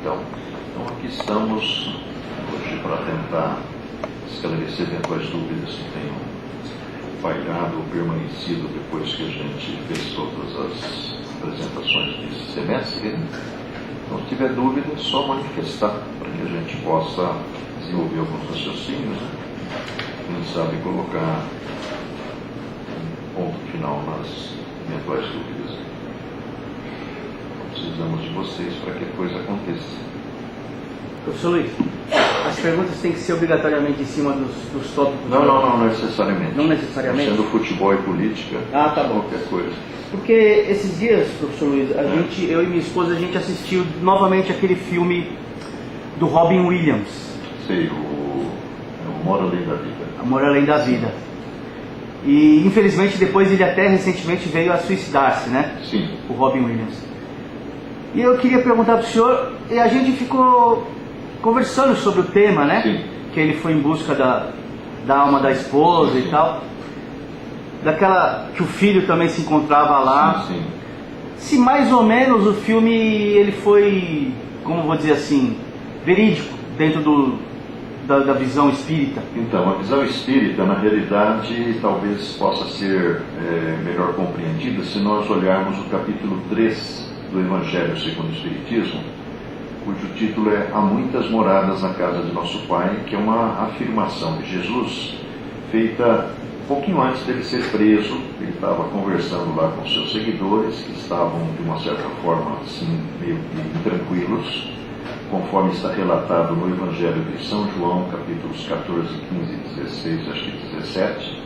Então aqui estamos hoje para tentar esclarecer eventuais dúvidas que tenham pairado ou permanecido depois que a gente fez todas as apresentações desse semestre. Então, se tiver dúvida, é só manifestar para que a gente possa desenvolver alguns raciocínios, né? Quem sabe colocar um ponto final nas eventuais dúvidas. Precisamos de vocês para que a coisa aconteça. Professor Luiz, as perguntas têm que ser obrigatoriamente em cima dos tópicos? Não necessariamente. Não necessariamente? Sendo futebol e política, tá bom. Qualquer coisa. Porque esses dias, professor Luiz, eu e minha esposa, a gente assistiu novamente aquele filme do Robin Williams. Sei, o Amor Além da Vida. Amor Além da Vida. E infelizmente depois ele até recentemente veio a suicidar-se, né? Sim. O Robin Williams. E eu queria perguntar para o senhor, e a gente ficou conversando sobre o tema, né? Sim. Que ele foi em busca da alma da esposa. Sim. E tal. Daquela que o filho também se encontrava lá. Sim. Se mais ou menos o filme ele foi, como vou dizer assim, verídico dentro da visão espírita. Então, a visão espírita, na realidade, talvez possa ser melhor compreendida se nós olharmos o capítulo 3 do Evangelho segundo o Espiritismo, cujo título é Há muitas moradas na casa de nosso Pai, que é uma afirmação de Jesus feita um pouquinho antes dele ser preso. Ele estava conversando lá com seus seguidores, que estavam, de uma certa forma, assim, meio intranquilos, conforme está relatado no Evangelho de São João, capítulos 14, 15, 16, acho que 17.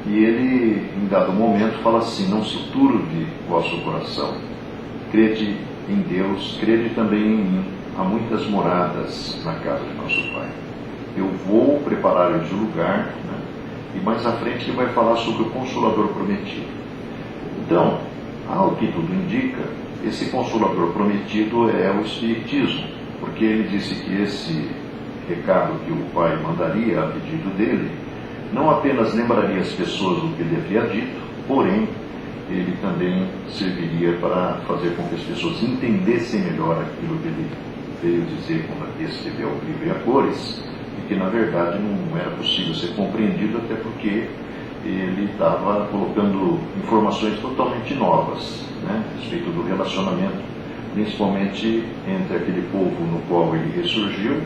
E ele, em dado momento, fala assim: não se turbe vosso coração, crede em Deus, crede também em mim. Há muitas moradas na casa de nosso Pai. Eu vou preparar-lhes o lugar, né? E mais à frente ele vai falar sobre o Consolador prometido. Então, ao que tudo indica, esse Consolador prometido é o Espiritismo, porque ele disse que esse recado que o Pai mandaria a pedido dele não apenas lembraria as pessoas do que ele havia dito, porém ele também serviria para fazer com que as pessoas entendessem melhor aquilo que ele veio dizer quando aqui escreveu o livro e a cores, e que na verdade não era possível ser compreendido, até porque ele estava colocando informações totalmente novas, né, a respeito do relacionamento, principalmente entre aquele povo no qual ele ressurgiu,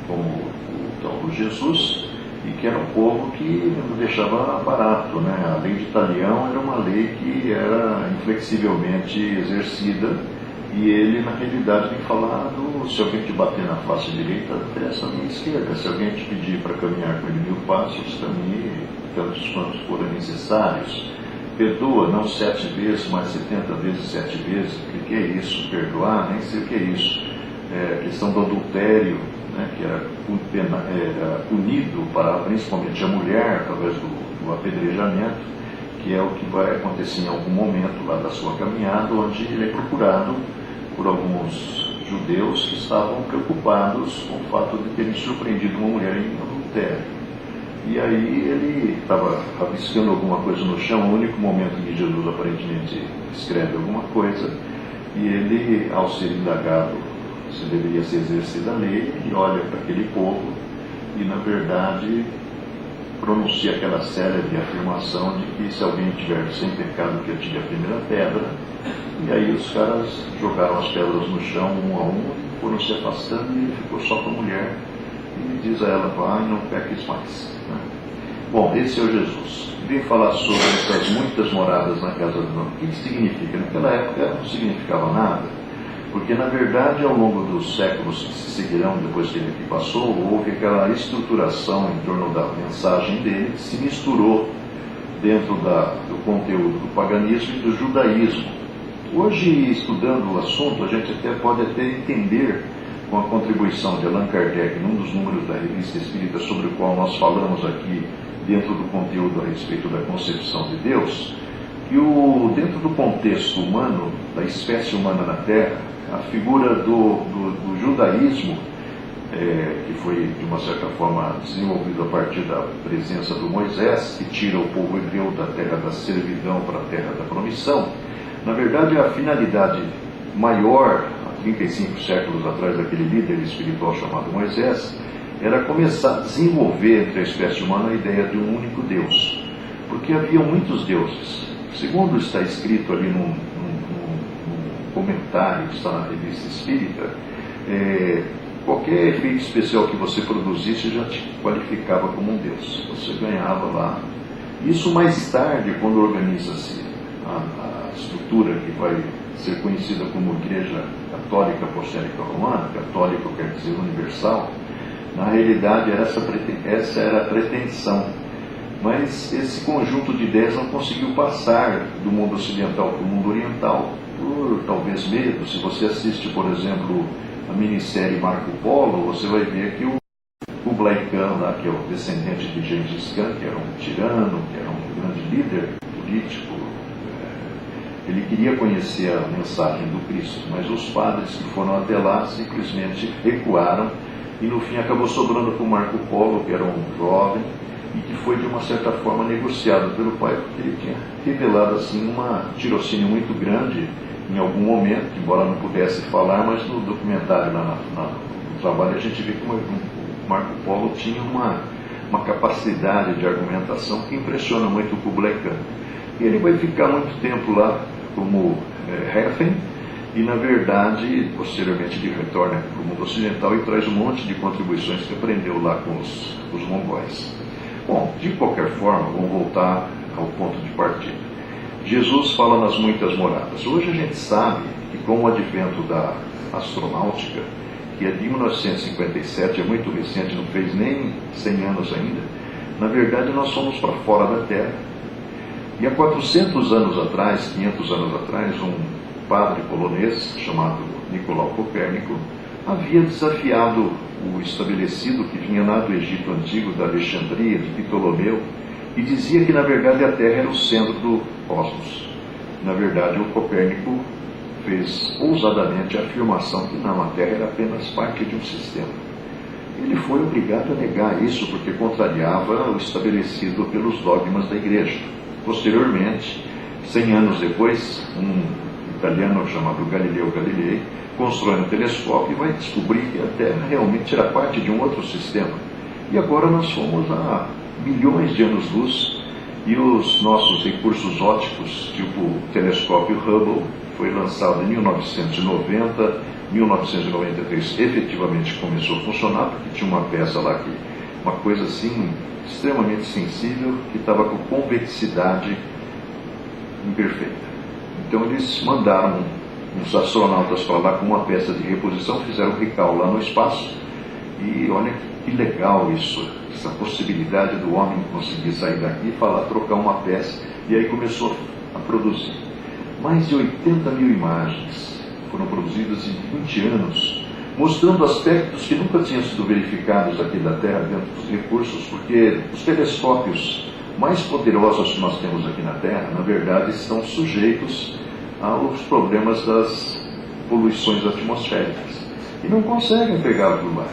como o tal do Jesus, e que era um povo que não deixava barato, né? A lei de Talião era uma lei que era inflexivelmente exercida, e ele, na realidade, tem falado: se alguém te bater na face direita, oferece a minha esquerda. Se alguém te pedir para caminhar com ele 1000 passos, caminhe tantos quantos forem necessários. Perdoa, não 7 vezes, mas 70 vezes 7 vezes. O que é isso? Perdoar? Nem sei o que é isso. A questão do adultério, né, que era punido para principalmente a mulher através do apedrejamento, que é o que vai acontecer em algum momento lá da sua caminhada, onde ele é procurado por alguns judeus que estavam preocupados com o fato de terem surpreendido uma mulher em adultério. E aí ele estava rabiscando alguma coisa no chão, o único momento em que Jesus aparentemente escreve alguma coisa, e ele, ao ser indagado se deveria ser exercida a lei, ele olha para aquele povo e, na verdade, pronuncia aquela célebre afirmação de que se alguém tiver sem pecado, que atire a primeira pedra. E aí os caras jogaram as pedras no chão, um a um, e foram se afastando, e ele ficou só com a mulher e diz a ela: vai, não peques mais, né? Bom, esse é o Jesus. Vem falar sobre essas muitas moradas na casa do nome. O que isso significa? Naquela época não significava nada, porque na verdade, ao longo dos séculos que se seguirão depois que ele aqui passou, houve aquela estruturação em torno da mensagem dele, que se misturou dentro do conteúdo do paganismo e do judaísmo. Hoje, estudando o assunto, a gente pode até entender, com a contribuição de Allan Kardec num dos números da Revista Espírita, sobre o qual nós falamos aqui dentro do conteúdo a respeito da concepção de Deus, que dentro do contexto humano, da espécie humana na Terra, a figura do judaísmo, que foi de uma certa forma desenvolvido a partir da presença do Moisés, que tira o povo hebreu da terra da servidão para a terra da promissão, na verdade a finalidade maior, 35 séculos atrás daquele líder espiritual chamado Moisés, era começar a desenvolver entre a espécie humana a ideia de um único Deus. Porque havia muitos deuses. Segundo está escrito ali num comentário que está na revista Espírita, qualquer efeito especial que você produzisse já te qualificava como um Deus. Você ganhava lá. Isso mais tarde, quando organiza-se a estrutura que vai ser conhecida como Igreja Católica Apostólica Romana, católico quer dizer universal, na realidade essa era a pretensão. Mas esse conjunto de ideias não conseguiu passar do mundo ocidental para o mundo oriental, por talvez medo. Se você assiste, por exemplo, a minissérie Marco Polo, você vai ver que o Kublai Khan, lá, que é o descendente de Gengis Khan, que era um tirano, que era um grande líder político, ele queria conhecer a mensagem do Cristo, mas os padres que foram até lá simplesmente recuaram e no fim acabou sobrando para o Marco Polo, que era um jovem, e que foi de uma certa forma negociado pelo pai, porque ele tinha revelado assim um tirocínio muito grande em algum momento, embora não pudesse falar, mas no documentário, no trabalho, a gente vê que o Marco Polo tinha uma capacidade de argumentação que impressiona muito o Kublai Khan. E ele vai ficar muito tempo lá como refém, e na verdade, posteriormente ele retorna para o mundo ocidental e traz um monte de contribuições que aprendeu lá com os mongóis. Bom, de qualquer forma, vamos voltar ao ponto de partida. Jesus fala nas muitas moradas. Hoje a gente sabe que com o advento da astronáutica, que é de 1957, é muito recente, não fez nem 100 anos ainda, na verdade nós fomos para fora da Terra. E há 400 anos atrás, 500 anos atrás, um padre polonês chamado Nicolau Copérnico havia desafiado o estabelecido que vinha lá do Egito Antigo, da Alexandria, de Ptolomeu, e dizia que na verdade a Terra era o centro do cosmos. Na verdade o Copérnico fez ousadamente a afirmação que não, a Terra era apenas parte de um sistema. Ele foi obrigado a negar isso porque contrariava o estabelecido pelos dogmas da Igreja. Posteriormente, 100 anos depois, um italiano chamado Galileu Galilei constrói um telescópio e vai descobrir que a Terra realmente era parte de um outro sistema. E agora nós fomos a milhões de anos-luz e os nossos recursos ópticos, tipo o telescópio Hubble, foi lançado em 1990, 1993 efetivamente começou a funcionar, porque tinha uma peça lá que, uma coisa assim, extremamente sensível, que estava com convexidade imperfeita. Então eles mandaram uns astronautas para lá com uma peça de reposição, fizeram recal lá no espaço, e olha que legal isso, essa possibilidade do homem conseguir sair daqui e trocar uma peça, e aí começou a produzir. Mais de 80 mil imagens foram produzidas em 20 anos, mostrando aspectos que nunca tinham sido verificados aqui da Terra dentro dos recursos, porque os telescópios mais poderosos que nós temos aqui na Terra, na verdade, estão sujeitos aos problemas das poluições atmosféricas e não conseguem pegar por lá.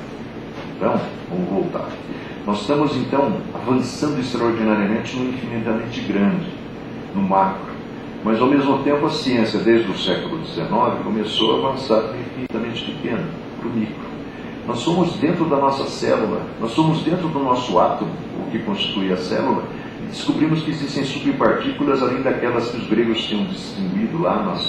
Então, vamos voltar. Nós estamos, então, avançando extraordinariamente no infinitamente grande, no macro. Mas, ao mesmo tempo, a ciência, desde o século XIX, começou a avançar para o infinitamente pequeno, para o micro. Nós somos dentro da nossa célula, nós somos dentro do nosso átomo, o que constitui a célula, e descobrimos que existem subpartículas além daquelas que os gregos tinham distinguido lá nas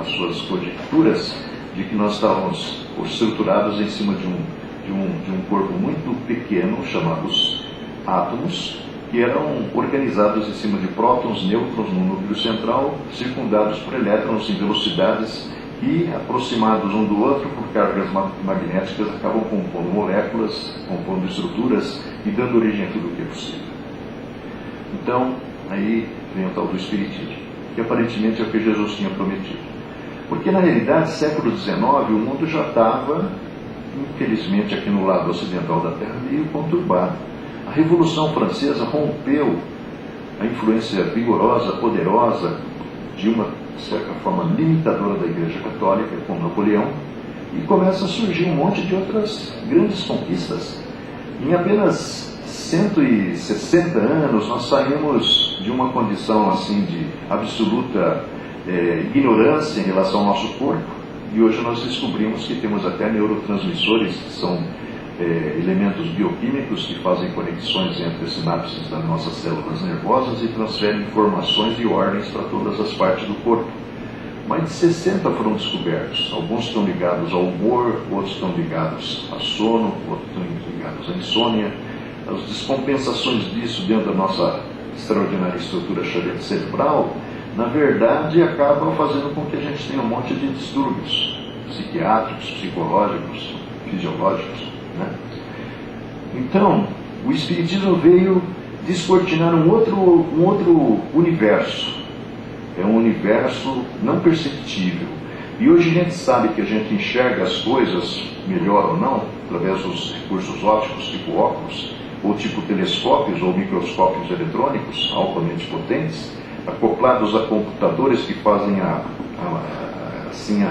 suas conjecturas, de que nós estávamos estruturados em cima de um corpo muito pequeno, chamados átomos, que eram organizados em cima de prótons, nêutrons no núcleo central, circundados por elétrons em velocidades e aproximados um do outro por cargas magnéticas, acabam compondo moléculas, compondo estruturas e dando origem a tudo o que é possível. Então, aí vem o tal do Espiritismo, que aparentemente é o que Jesus tinha prometido. Porque na realidade, século XIX, o mundo já estava, infelizmente aqui no lado ocidental da Terra, meio conturbado. A Revolução Francesa rompeu a influência vigorosa, poderosa, de uma certa forma limitadora da Igreja Católica, com Napoleão, e começa a surgir um monte de outras grandes conquistas. Em apenas 160 anos, nós saímos de uma condição assim de absoluta ignorância em relação ao nosso corpo, E hoje nós descobrimos que temos até neurotransmissores, que são elementos bioquímicos que fazem conexões entre as sinapses das nossas células nervosas e transferem informações e ordens para todas as partes do corpo. Mais de 60 foram descobertos. Alguns estão ligados ao humor, outros estão ligados a sono, outros estão ligados à insônia. As descompensações disso dentro da nossa extraordinária estrutura cerebral, na verdade, acabam fazendo com que a gente tenha um monte de distúrbios psiquiátricos, psicológicos, fisiológicos, né? Então, o Espiritismo veio descortinar um outro universo. É um universo não perceptível. E hoje a gente sabe que a gente enxerga as coisas, melhor ou não, através dos recursos ópticos, tipo óculos, ou tipo telescópios ou microscópios eletrônicos altamente potentes, acoplados a computadores que fazem a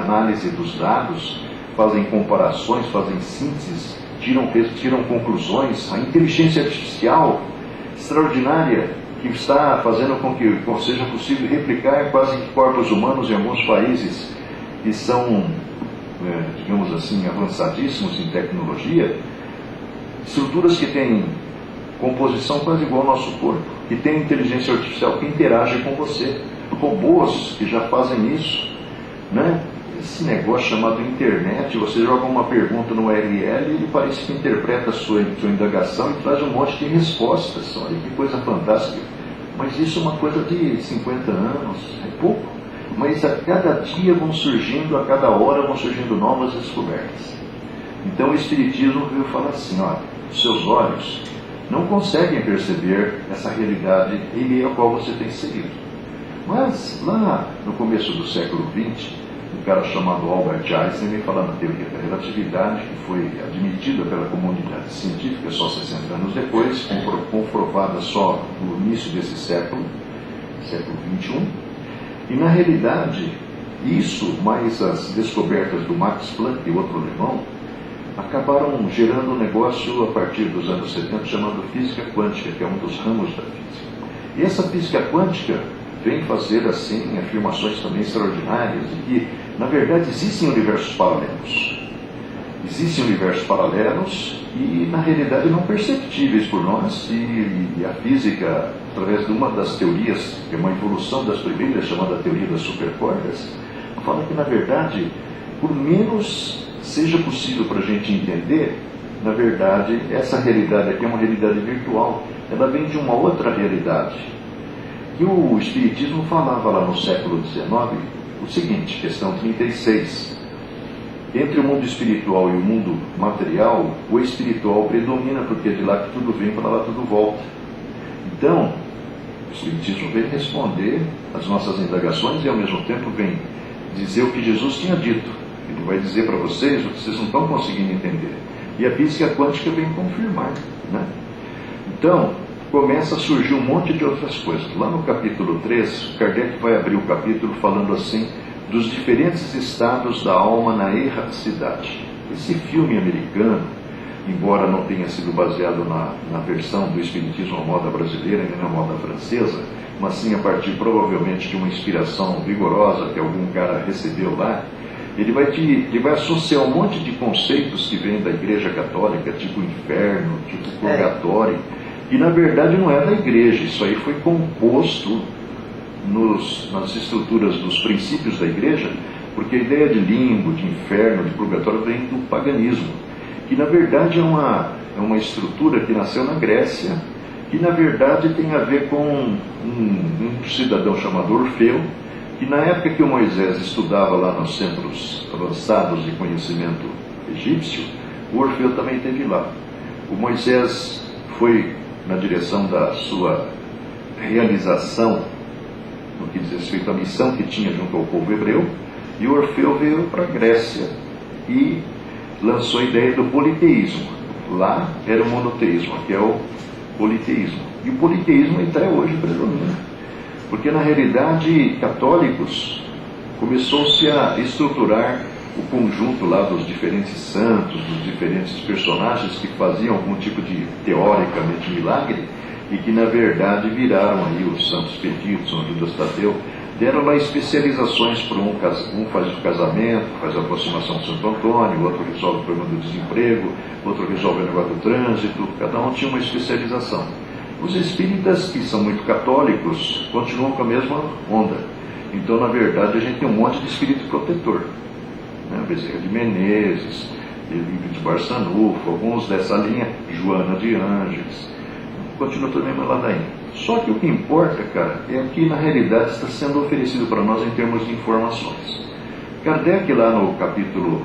análise dos dados, fazem comparações, fazem síntese, tiram conclusões. A inteligência artificial extraordinária que está fazendo com que seja possível replicar quase corpos humanos em alguns países que são, digamos assim, avançadíssimos em tecnologia, estruturas que têm composição quase igual ao nosso corpo, que tem inteligência artificial que interage com você, robôs que já fazem isso, né? Esse negócio chamado internet, você joga uma pergunta no URL e ele parece que interpreta a sua indagação e traz um monte de respostas. Olha que coisa fantástica. Mas isso é uma coisa de 50 anos, é pouco. Mas a cada dia a cada hora vão surgindo novas descobertas. Então o Espiritismo veio falar assim, olha, os seus olhos não conseguem perceber essa realidade em meio à qual você tem seguido. Mas lá no começo do século XX, um cara chamado Albert Einstein veio falar na teoria da relatividade, que foi admitida pela comunidade científica só 60 anos depois, comprovada só no início desse século XXI. E na realidade, isso, mais as descobertas do Max Planck e outro alemão, acabaram gerando um negócio a partir dos anos 70 chamado física quântica, que é um dos ramos da física. E essa física quântica vem fazer assim afirmações também extraordinárias de que, na verdade, existem universos paralelos. Existem universos paralelos e, na realidade, não perceptíveis por nós. E a física, através de uma das teorias, que é uma evolução das primeiras, chamada teoria das supercordas, fala que, na verdade, por menos seja possível para a gente entender, na verdade, essa realidade aqui é uma realidade virtual. Ela vem de uma outra realidade. E o Espiritismo falava lá no século XIX o seguinte, questão 36. Entre o mundo espiritual e o mundo material, o espiritual predomina, porque é de lá que tudo vem, para lá tudo volta. Então, o Espiritismo vem responder às nossas indagações e ao mesmo tempo vem dizer o que Jesus tinha dito. Ele vai dizer para vocês o que vocês não estão conseguindo entender. E a física quântica vem confirmar, né? Então, começa a surgir um monte de outras coisas. Lá no capítulo 3, Kardec vai abrir o capítulo falando assim dos diferentes estados da alma na erraticidade. Esse filme americano, embora não tenha sido baseado na versão do Espiritismo à moda brasileira nem na moda francesa, mas sim a partir provavelmente de uma inspiração vigorosa que algum cara recebeu lá, ele vai associar um monte de conceitos que vêm da Igreja Católica, tipo inferno, tipo purgatório, que na verdade não é da Igreja. Isso aí foi composto nas estruturas dos princípios da Igreja, porque a ideia de limbo, de inferno, de purgatório vem do paganismo, que na verdade é uma estrutura que nasceu na Grécia, que na verdade tem a ver com um cidadão chamado Orfeu, que na época que o Moisés estudava lá nos centros avançados de conhecimento egípcio, o Orfeu também esteve lá. O Moisés foi na direção da sua realização, no que diz respeito à missão que tinha junto ao povo hebreu, e o Orfeu veio para a Grécia e lançou a ideia do politeísmo. Lá era o monoteísmo, aqui é o politeísmo. E o politeísmo até hoje predomina. Porque na realidade, católicos, começou-se a estruturar o conjunto lá dos diferentes santos, dos diferentes personagens que faziam algum tipo de, teoricamente, milagre, e que na verdade viraram aí os santos perdidos, São Judas Tadeu, deram lá especializações para um faz o casamento, faz a aproximação de Santo Antônio, o outro resolve o problema do desemprego, outro resolve o negócio do trânsito, cada um tinha uma especialização. Os espíritas, que são muito católicos, continuam com a mesma onda. Então, na verdade, a gente tem um monte de espírito protetor, né? Bezerra de Menezes, Livre de Barçanufo, alguns dessa linha, Joana de Ângeles, continua também na ladainha. Só que o que importa, cara, é o que na realidade está sendo oferecido para nós em termos de informações. Kardec, lá no capítulo,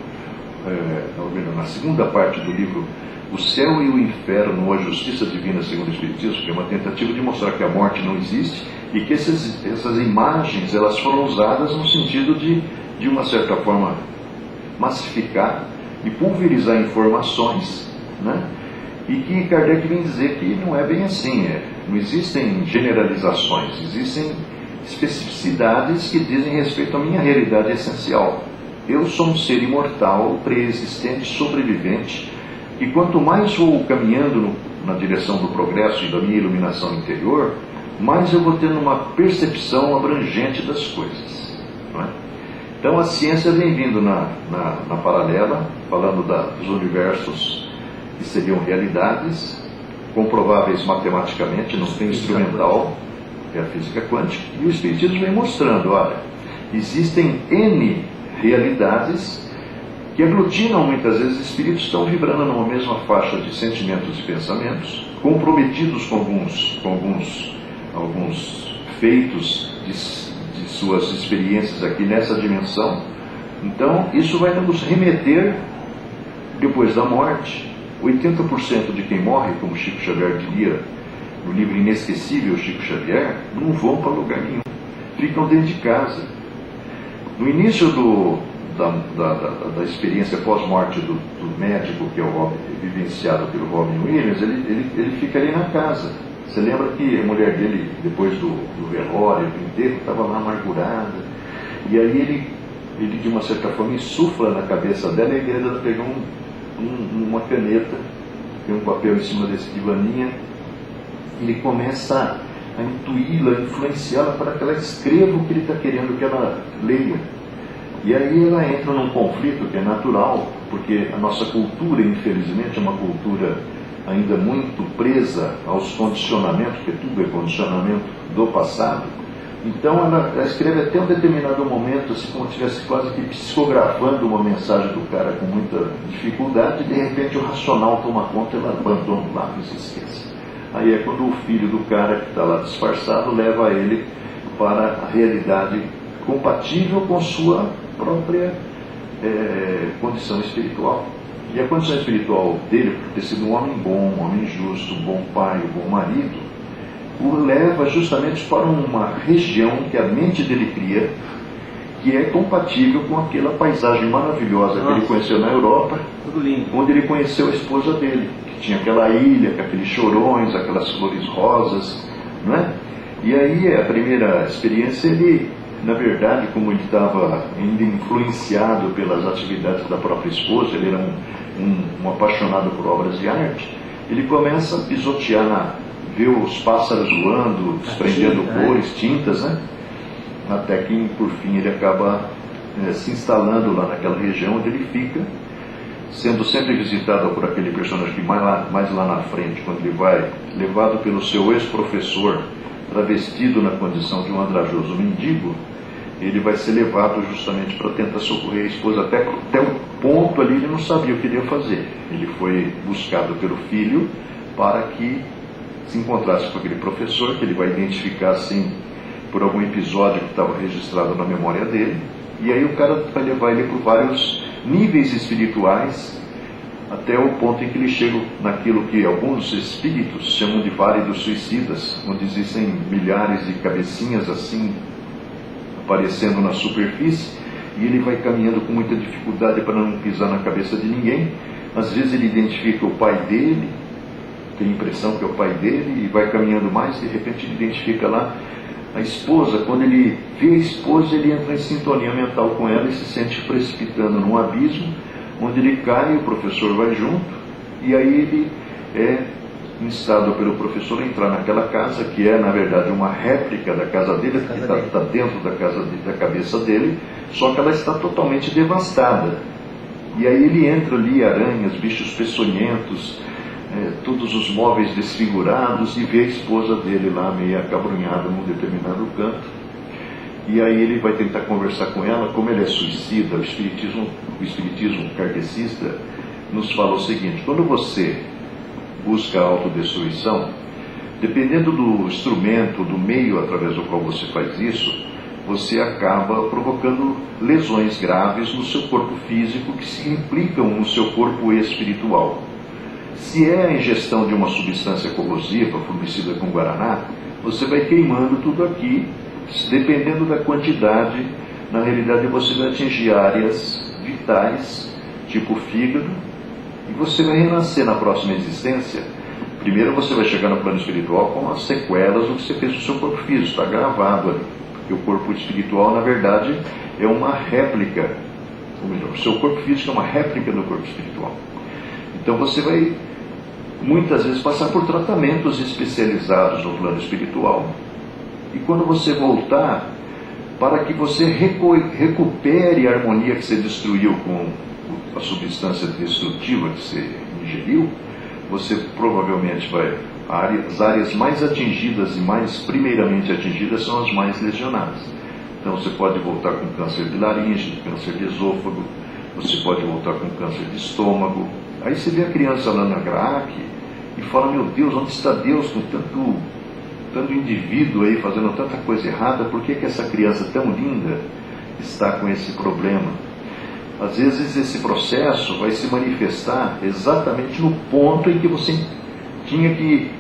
na segunda parte do livro O Céu e o Inferno, ou a Justiça Divina segundo o Espiritismo, que é uma tentativa de mostrar que a morte não existe e que essas imagens elas foram usadas no sentido de uma certa forma, massificar e pulverizar informações, né? E que Kardec vem dizer que não é bem assim, não existem generalizações, existem especificidades que dizem respeito à minha realidade essencial. Eu sou um ser imortal, pré-existente, sobrevivente, e quanto mais vou caminhando na direção do progresso e da minha iluminação interior, mais eu vou tendo uma percepção abrangente das coisas, não é? Então a ciência vem vindo na paralela, falando dos universos que seriam realidades comprováveis matematicamente, não tem instrumental, é a física quântica, e o Espiritismo vem mostrando, olha, existem N realidades que aglutinam muitas vezes espíritos que estão vibrando numa mesma faixa de sentimentos e pensamentos, comprometidos com alguns feitos de suas experiências aqui nessa dimensão. Então, isso vai nos remeter, depois da morte, 80% de quem morre, como Chico Xavier diria no livro inesquecível Chico Xavier, não vão para lugar nenhum, ficam dentro de casa. No início da experiência pós-morte do médico, que é vivenciado pelo Robin Williams, ele fica ali na casa. Você lembra que a mulher dele, depois do velório, do enterro, estava lá amargurada, e aí ele de uma certa forma insufla na cabeça dela, e a igreja pegou uma caneta, tem um papel em cima desse divaninha, ele começa a intuí-la, influenciá-la para que ela escreva o que ele está querendo que ela leia. E aí ela entra num conflito que é natural, porque a nossa cultura, infelizmente, é uma cultura ainda muito presa aos condicionamentos, porque tudo é condicionamento do passado. Então ela escreve até um determinado momento, assim como se estivesse quase que psicografando uma mensagem do cara com muita dificuldade, e de repente o racional toma conta e ela abandona o lápis e esquece. Aí é quando o filho do cara que está lá disfarçado leva ele para a realidade compatível com sua própria condição espiritual. E a condição espiritual dele, por ter sido um homem bom, um homem justo, um bom pai, um bom marido, o leva justamente para uma região que a mente dele cria, que é compatível com aquela paisagem maravilhosa que ele conheceu na Europa, onde ele conheceu a esposa dele, que tinha aquela ilha, com aqueles chorões, aquelas flores rosas, não é? E aí a primeira experiência, ele, na verdade, como ele estava ainda influenciado pelas atividades da própria esposa, ele era um apaixonado por obras de arte, ele começa a pisotear, ver os pássaros voando, desprendendo cores, tintas, né? Até que, por fim, ele acaba se instalando lá naquela região onde ele fica, sendo sempre visitado por aquele personagem que mais lá na frente, quando ele vai, levado pelo seu ex-professor, travestido na condição de um andrajoso mendigo, ele vai ser levado justamente para tentar socorrer a esposa, até o ponto ali ele não sabia o que ele ia fazer. Ele foi buscado pelo filho para que se encontrasse com aquele professor, que ele vai identificar assim por algum episódio que estava registrado na memória dele, e aí o cara vai levar ele por vários níveis espirituais, até o ponto em que ele chega naquilo que alguns espíritos chamam de vale dos suicidas, onde existem milhares de cabecinhas assim aparecendo na superfície, e ele vai caminhando com muita dificuldade para não pisar na cabeça de ninguém. Às vezes ele identifica o pai dele, tem a impressão que é o pai dele, e vai caminhando mais, de repente ele identifica lá a esposa. Quando ele vê a esposa, ele entra em sintonia mental com ela e se sente precipitando num abismo, onde ele cai, o professor vai junto, e aí ele é instado pelo professor a entrar naquela casa, que é na verdade uma réplica da casa dele, que está dentro da cabeça dele, só que ela está totalmente devastada. E aí ele entra ali, aranhas, bichos peçonhentos, todos os móveis desfigurados, e vê a esposa dele lá meio acabrunhada num determinado canto. E aí ele vai tentar conversar com ela. Como ele é suicida, o espiritismo kardecista nos fala o seguinte: quando você busca a autodestruição, dependendo do instrumento, do meio através do qual você faz isso, você acaba provocando lesões graves no seu corpo físico, que se implicam no seu corpo espiritual. Se é a ingestão de uma substância corrosiva, formicida com guaraná, você vai queimando tudo aqui. Dependendo da quantidade, na realidade você vai atingir áreas vitais, tipo o fígado, e você vai renascer na próxima existência. Primeiro você vai chegar no plano espiritual com as sequelas do que você fez no seu corpo físico, está gravado ali. Porque o corpo espiritual, na verdade, é uma réplica, ou melhor, o seu corpo físico é uma réplica do corpo espiritual. Então você vai, muitas vezes, passar por tratamentos especializados no plano espiritual. E quando você voltar, para que você recupere a harmonia que você destruiu com a substância destrutiva que você ingeriu, você provavelmente vai... As áreas mais atingidas e mais primeiramente atingidas são as mais lesionadas. Então você pode voltar com câncer de laringe, câncer de esôfago, você pode voltar com câncer de estômago. Aí você vê a criança lá na GRAAC e fala: meu Deus, onde está Deus com tanto indivíduo aí fazendo tanta coisa errada? Por que essa criança tão linda está com esse problema? Às vezes esse processo vai se manifestar exatamente no ponto em que você tinha que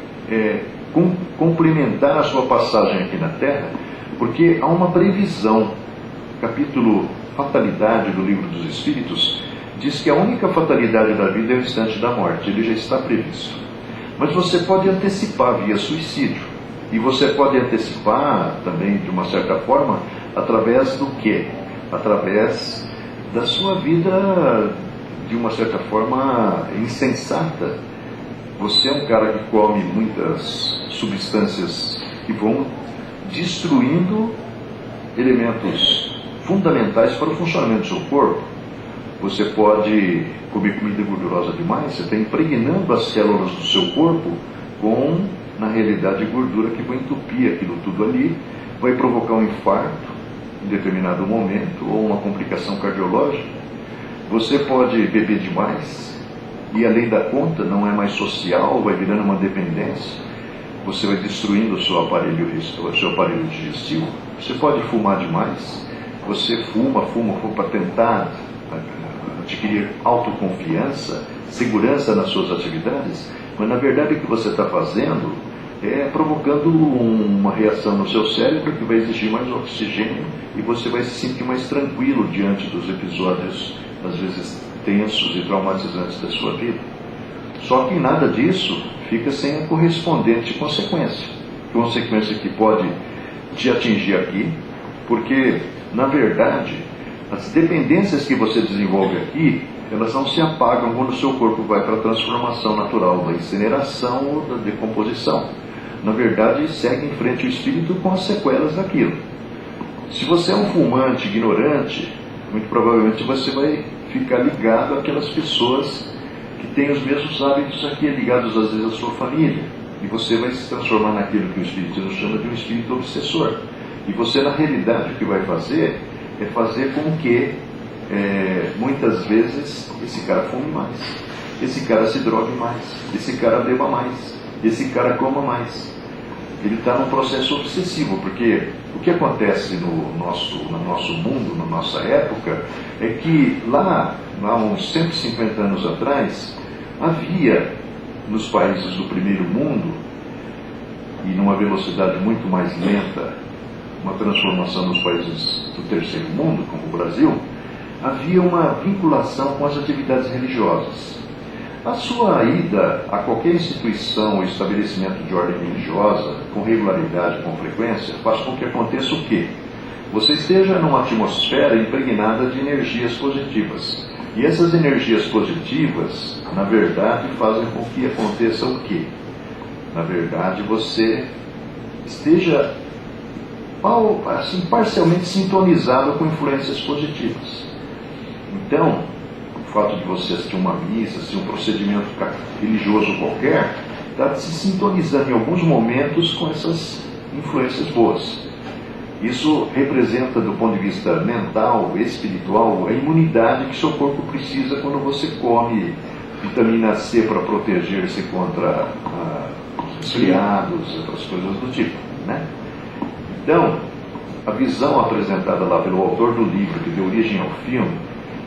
complementar a sua passagem aqui na Terra, porque há uma previsão. Capítulo Fatalidade do Livro dos Espíritos diz que a única fatalidade da vida é o instante da morte. Ele já está previsto. Mas você pode antecipar via suicídio. E você pode antecipar também, de uma certa forma, através do quê? Através da sua vida, de uma certa forma, insensata. Você é um cara que come muitas substâncias que vão destruindo elementos fundamentais para o funcionamento do seu corpo. Você pode comer comida gordurosa demais, você está impregnando as células do seu corpo com, na realidade, gordura que vai entupir aquilo tudo ali, vai provocar um infarto em determinado momento ou uma complicação cardiológica. Você pode beber demais e, além da conta, não é mais social, vai virando uma dependência. Você vai destruindo o seu aparelho digestivo. Você pode fumar demais. Você fuma para tentar adquirir autoconfiança, segurança nas suas atividades, mas na verdade o que você está fazendo é provocando uma reação no seu cérebro que vai exigir mais oxigênio e você vai se sentir mais tranquilo diante dos episódios, às vezes tensos e traumatizantes da sua vida. Só que nada disso fica sem a correspondente consequência que pode te atingir aqui, porque, na verdade, as dependências que você desenvolve aqui, elas não se apagam quando o seu corpo vai para a transformação natural, da incineração ou da decomposição. Na verdade, segue em frente o espírito com as sequelas daquilo. Se você é um fumante ignorante, muito provavelmente você vai ficar ligado àquelas pessoas que têm os mesmos hábitos aqui, ligados às vezes à sua família. E você vai se transformar naquilo que o espiritismo chama de um espírito obsessor. E você, na realidade, o que vai fazer é fazer com que, muitas vezes, esse cara fume mais, esse cara se drogue mais, esse cara beba mais, esse cara coma mais. Ele está num processo obsessivo, porque o que acontece no nosso mundo, na nossa época, é que lá uns 150 anos atrás, havia nos países do primeiro mundo, e numa velocidade muito mais lenta, uma transformação nos países do terceiro mundo, como o Brasil, havia uma vinculação com as atividades religiosas. A sua ida a qualquer instituição ou estabelecimento de ordem religiosa, com regularidade, com frequência, faz com que aconteça o quê? Você esteja numa atmosfera impregnada de energias positivas. E essas energias positivas, na verdade, fazem com que aconteça o quê? na verdade, você esteja assim, parcialmente sintonizado com influências positivas. Então, o fato de você assistir uma missa, assistir um procedimento religioso qualquer, está se sintonizando em alguns momentos com essas influências boas. Isso representa, do ponto de vista mental, espiritual, a imunidade que seu corpo precisa quando você come vitamina C para proteger-se contra os resfriados, outras coisas do tipo, né? Então, a visão apresentada lá pelo autor do livro, que deu origem ao filme,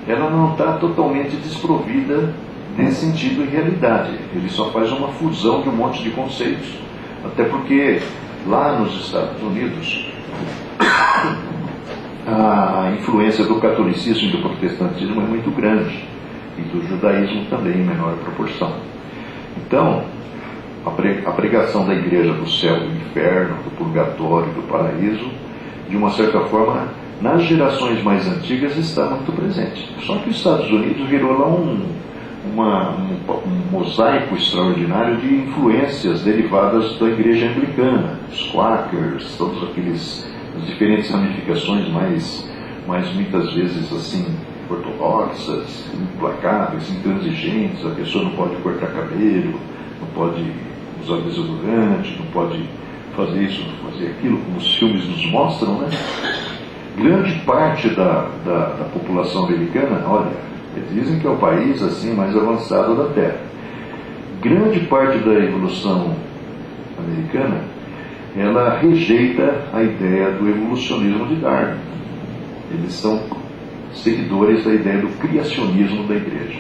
ela não está totalmente desprovida nesse sentido em realidade. Ele só faz uma fusão de um monte de conceitos, até porque lá nos Estados Unidos a influência do catolicismo e do protestantismo é muito grande, e do judaísmo também em menor proporção. Então, a pregação da igreja do céu e do inferno, do purgatório, do paraíso, de uma certa forma, nas gerações mais antigas está muito presente. Só que os Estados Unidos virou lá um mosaico extraordinário de influências derivadas da igreja anglicana, os quakers, todos as diferentes ramificações mais muitas vezes assim ortodoxas, implacáveis, intransigentes. A pessoa não pode cortar cabelo, não pode usar desodorante, não pode fazer isso, não fazer aquilo, como os filmes nos mostram, né? Grande parte da população americana, olha, eles dizem que é o país assim mais avançado da Terra. Grande parte da evolução americana, ela rejeita a ideia do evolucionismo de Darwin. Eles são seguidores da ideia do criacionismo da igreja,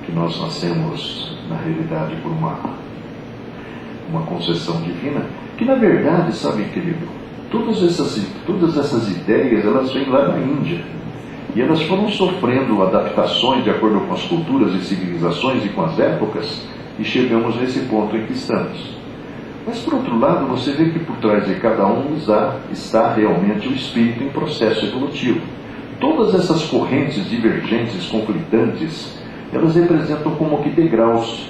que nós nascemos na realidade por uma concessão divina, que na verdade, sabe, querido, todas essas ideias, elas vêm lá da Índia, e elas foram sofrendo adaptações de acordo com as culturas e civilizações e com as épocas, e chegamos nesse ponto em que estamos. Mas, por outro lado, você vê que por trás de cada um está realmente o espírito em processo evolutivo. Todas essas correntes divergentes, conflitantes, elas representam como que degraus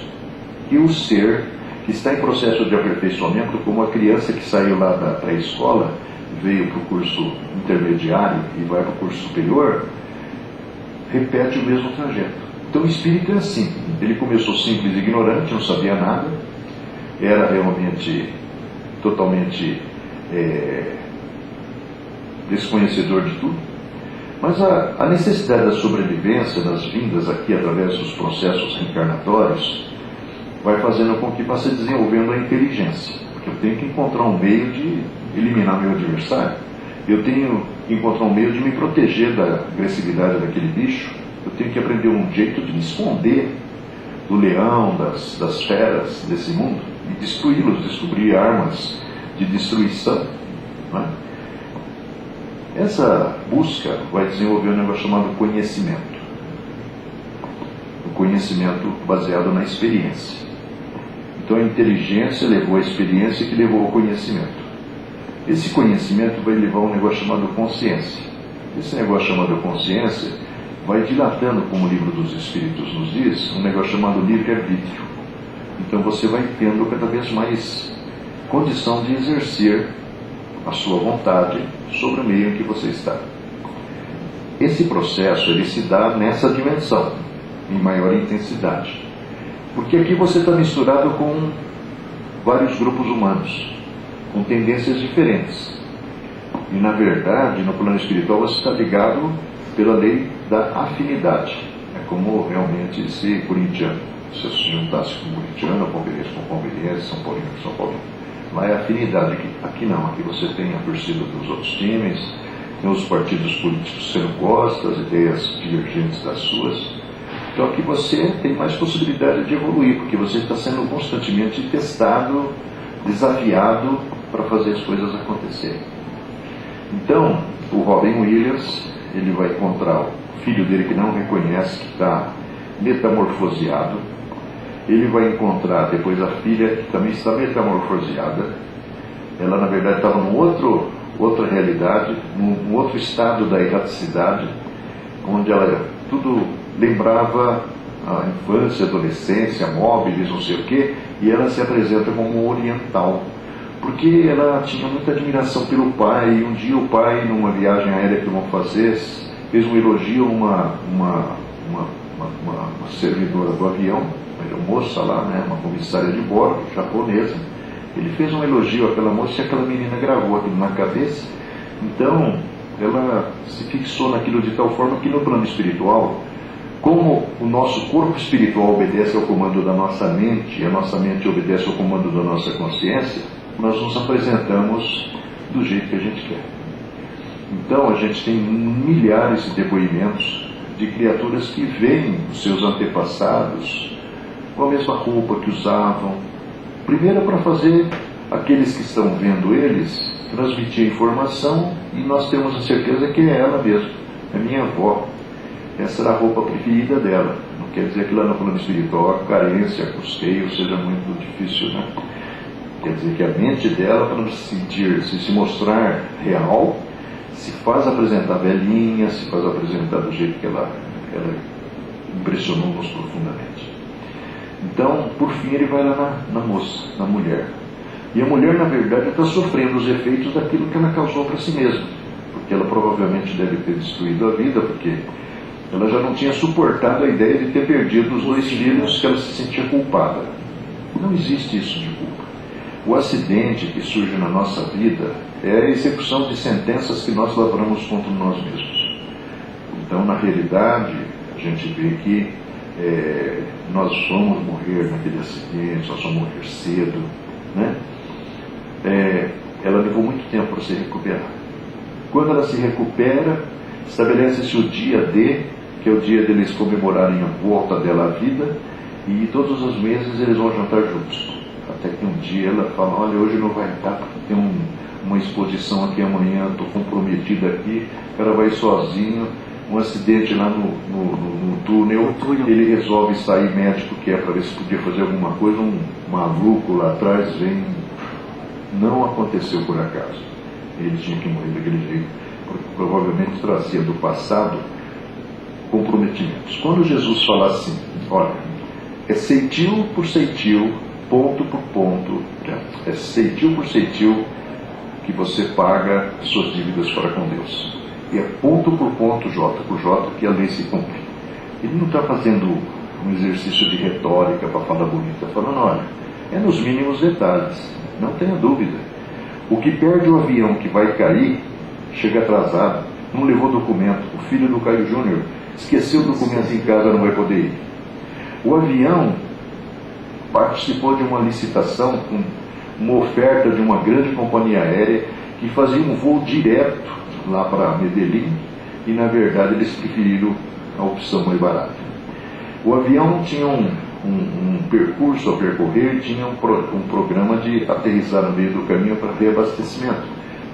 que o ser, que está em processo de aperfeiçoamento, como a criança que saiu lá da pré-escola, veio para o curso intermediário e vai para o curso superior, repete o mesmo trajeto. Então o espírito é assim. Ele começou simples e ignorante, não sabia nada, era realmente totalmente desconhecedor de tudo, mas a necessidade da sobrevivência, das vindas aqui através dos processos reencarnatórios, vai fazendo com que vá se desenvolvendo a inteligência, porque eu tenho que encontrar um meio de eliminar meu adversário, eu tenho que encontrar um meio de me proteger da agressividade daquele bicho, eu tenho que aprender um jeito de me esconder do leão, das feras desse mundo, e destruí-los, descobrir armas de destruição, não é? Essa busca vai desenvolver um negócio chamado conhecimento. O conhecimento baseado na experiência. Então a inteligência levou a experiência que levou ao conhecimento. Esse conhecimento vai levar a um negócio chamado consciência. Esse negócio chamado consciência vai dilatando, como o livro dos Espíritos nos diz, um negócio chamado livre-arbítrio. Então você vai tendo cada vez mais condição de exercer a sua vontade sobre o meio em que você está. Esse processo, ele se dá nessa dimensão, em maior intensidade. Porque aqui você está misturado com vários grupos humanos, com tendências diferentes. E na verdade, no plano espiritual, você está ligado pela lei da afinidade. É como realmente ser corintiano. Se eu se juntasse com corintiano, palmeirense com palmeirense, São Paulino com São Paulino. Lá é afinidade. Aqui não. Aqui você tem a torcida dos outros times, tem os partidos políticos que você não gosta, as ideias divergentes das suas. Então aqui você tem mais possibilidade de evoluir, porque você está sendo constantemente testado, desafiado para fazer as coisas acontecerem. Então, o Robin Williams, ele vai encontrar o filho dele que não reconhece, que está metamorfoseado. Ele vai encontrar depois a filha que também está metamorfoseada. Ela, na verdade, estava numa outra realidade, num outro estado da erraticidade, onde ela tudo lembrava a infância, a adolescência, móveis, não sei o quê, e ela se apresenta como oriental, porque ela tinha muita admiração pelo pai, e um dia o pai, numa viagem aérea que vão fazer, fez um elogio a uma servidora do avião, uma moça lá, né, uma comissária de bordo, japonesa. Ele fez um elogio àquela moça e aquela menina gravou aquilo na cabeça. Então, ela se fixou naquilo de tal forma que no plano espiritual, como o nosso corpo espiritual obedece ao comando da nossa mente, e a nossa mente obedece ao comando da nossa consciência, nós nos apresentamos do jeito que a gente quer. Então, a gente tem milhares de depoimentos de criaturas que veem os seus antepassados com a mesma roupa que usavam. Primeiro, para fazer aqueles que estão vendo eles transmitir a informação, e nós temos a certeza que é ela mesma, é minha avó. Essa era a roupa preferida dela. Não quer dizer que lá no plano espiritual a carência, a custeio seja muito difícil, né? Quer dizer que a mente dela, para se mostrar real, se faz apresentar velhinha, se faz apresentar do jeito que ela impressionou-nos profundamente. Então, por fim, ele vai lá na moça, na mulher. E a mulher, na verdade, está sofrendo os efeitos daquilo que ela causou para si mesma, porque ela provavelmente deve ter destruído a vida, porque ela já não tinha suportado a ideia de ter perdido os 2 filhos, que ela se sentia culpada. Não existe isso de culpa. O acidente que surge na nossa vida é a execução de sentenças que nós lavramos contra nós mesmos. Então, na realidade, a gente vê que nós vamos morrer naquele acidente, nós vamos morrer cedo, né? Ela levou muito tempo para se recuperar. Quando ela se recupera, estabelece-se o dia D, que é o dia deles comemorarem a volta dela à vida, e todos os meses eles vão jantar juntos. Até que um dia ela fala: olha, hoje não vai dar, porque tem uma exposição aqui amanhã, estou comprometida aqui, o cara vai sozinho, um acidente lá no túnel, ele resolve sair médico, que é para ver se podia fazer alguma coisa, um maluco lá atrás vem. Não aconteceu por acaso. Ele tinha que morrer daquele jeito, porque provavelmente trazia do passado comprometimentos. Quando Jesus fala assim, olha, é ceitil por ceitil, ponto por ponto, é ceitil por ceitil que você paga suas dívidas para com Deus. E é ponto por ponto, J por J, que a lei se cumpre. Ele não está fazendo um exercício de retórica para falar bonito, está falando, olha, é nos mínimos detalhes, não tenha dúvida. O que perde o avião que vai cair, chega atrasado, não levou documento, o filho do Caio Júnior esqueceu o documento em casa, não vai poder ir. O avião participou de uma licitação com uma oferta de uma grande companhia aérea que fazia um voo direto lá para Medellín, e na verdade eles preferiram a opção mais barata. O avião tinha um percurso a percorrer, tinha um programa de aterrissar no meio do caminho para reabastecimento,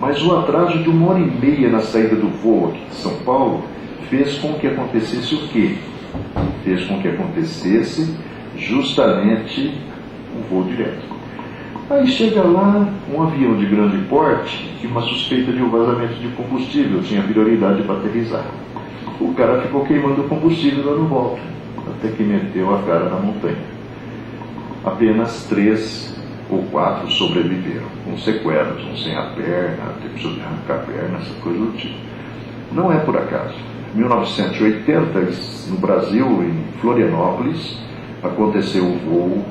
mas o atraso de 1h30 na saída do voo aqui de São Paulo fez com que acontecesse o quê? Fez com que acontecesse justamente um voo direto. Aí chega lá um avião de grande porte, tinha uma suspeita de um vazamento de combustível, tinha prioridade para aterrissar. O cara ficou queimando combustível dando volta, até que meteu a cara na montanha. Apenas 3 ou 4 sobreviveram, com sequelas, um sem a perna, teve que arrancar a perna, essa coisa do tipo. Não é por acaso. Em 1980, no Brasil, em Florianópolis, aconteceu o voo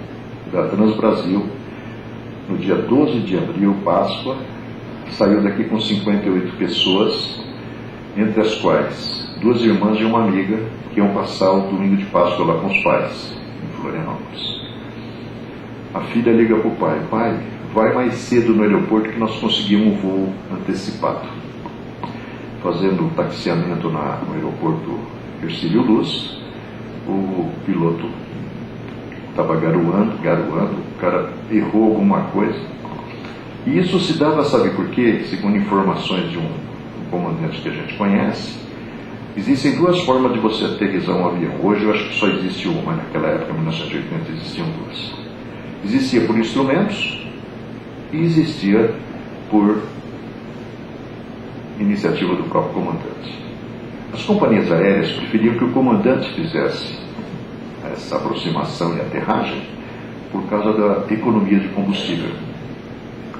da Transbrasil, no dia 12 de abril, Páscoa, saiu daqui com 58 pessoas, entre as quais 2 irmãs e uma amiga, que iam passar o domingo de Páscoa lá com os pais, em Florianópolis. A filha liga para o pai: pai, vai mais cedo no aeroporto que nós conseguimos um voo antecipado. Fazendo um taxiamento no aeroporto Hercílio Luz, o piloto estava garoando, o cara errou alguma coisa. E isso se dava, sabe por quê? Segundo informações de um comandante que a gente conhece, existem 2 formas de você aterrissar um avião. Hoje eu acho que só existe uma, mas naquela época, em 1980, existiam 2. Existia por instrumentos e existia por iniciativa do próprio comandante. As companhias aéreas preferiam que o comandante fizesse essa aproximação e aterragem, por causa da economia de combustível.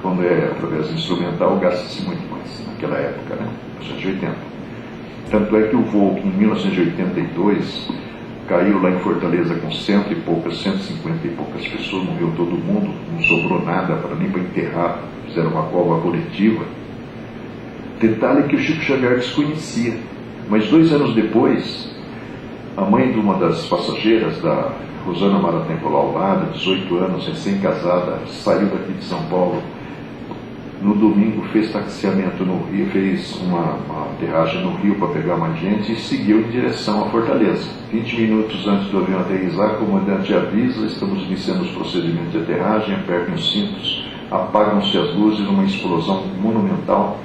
Quando é através do instrumental, gasta-se muito mais, naquela época, né? 1980. Tanto é que o voo em 1982 caiu lá em Fortaleza com 150 e poucas pessoas, morreu todo mundo, não sobrou nada nem para enterrar, fizeram uma cova coletiva. Detalhe que o Chico Xavier desconhecia, mas 2 anos depois, a mãe de uma das passageiras, da Rosana Maratempo Laulada, 18 anos, recém-casada, saiu daqui de São Paulo. No domingo fez taxiamento no Rio, fez uma aterragem no Rio para pegar mais gente e seguiu em direção a Fortaleza. 20 minutos antes do avião aterrissar, o comandante avisa: estamos iniciando os procedimentos de aterragem, apertem os cintos, apagam-se as luzes, uma explosão monumental,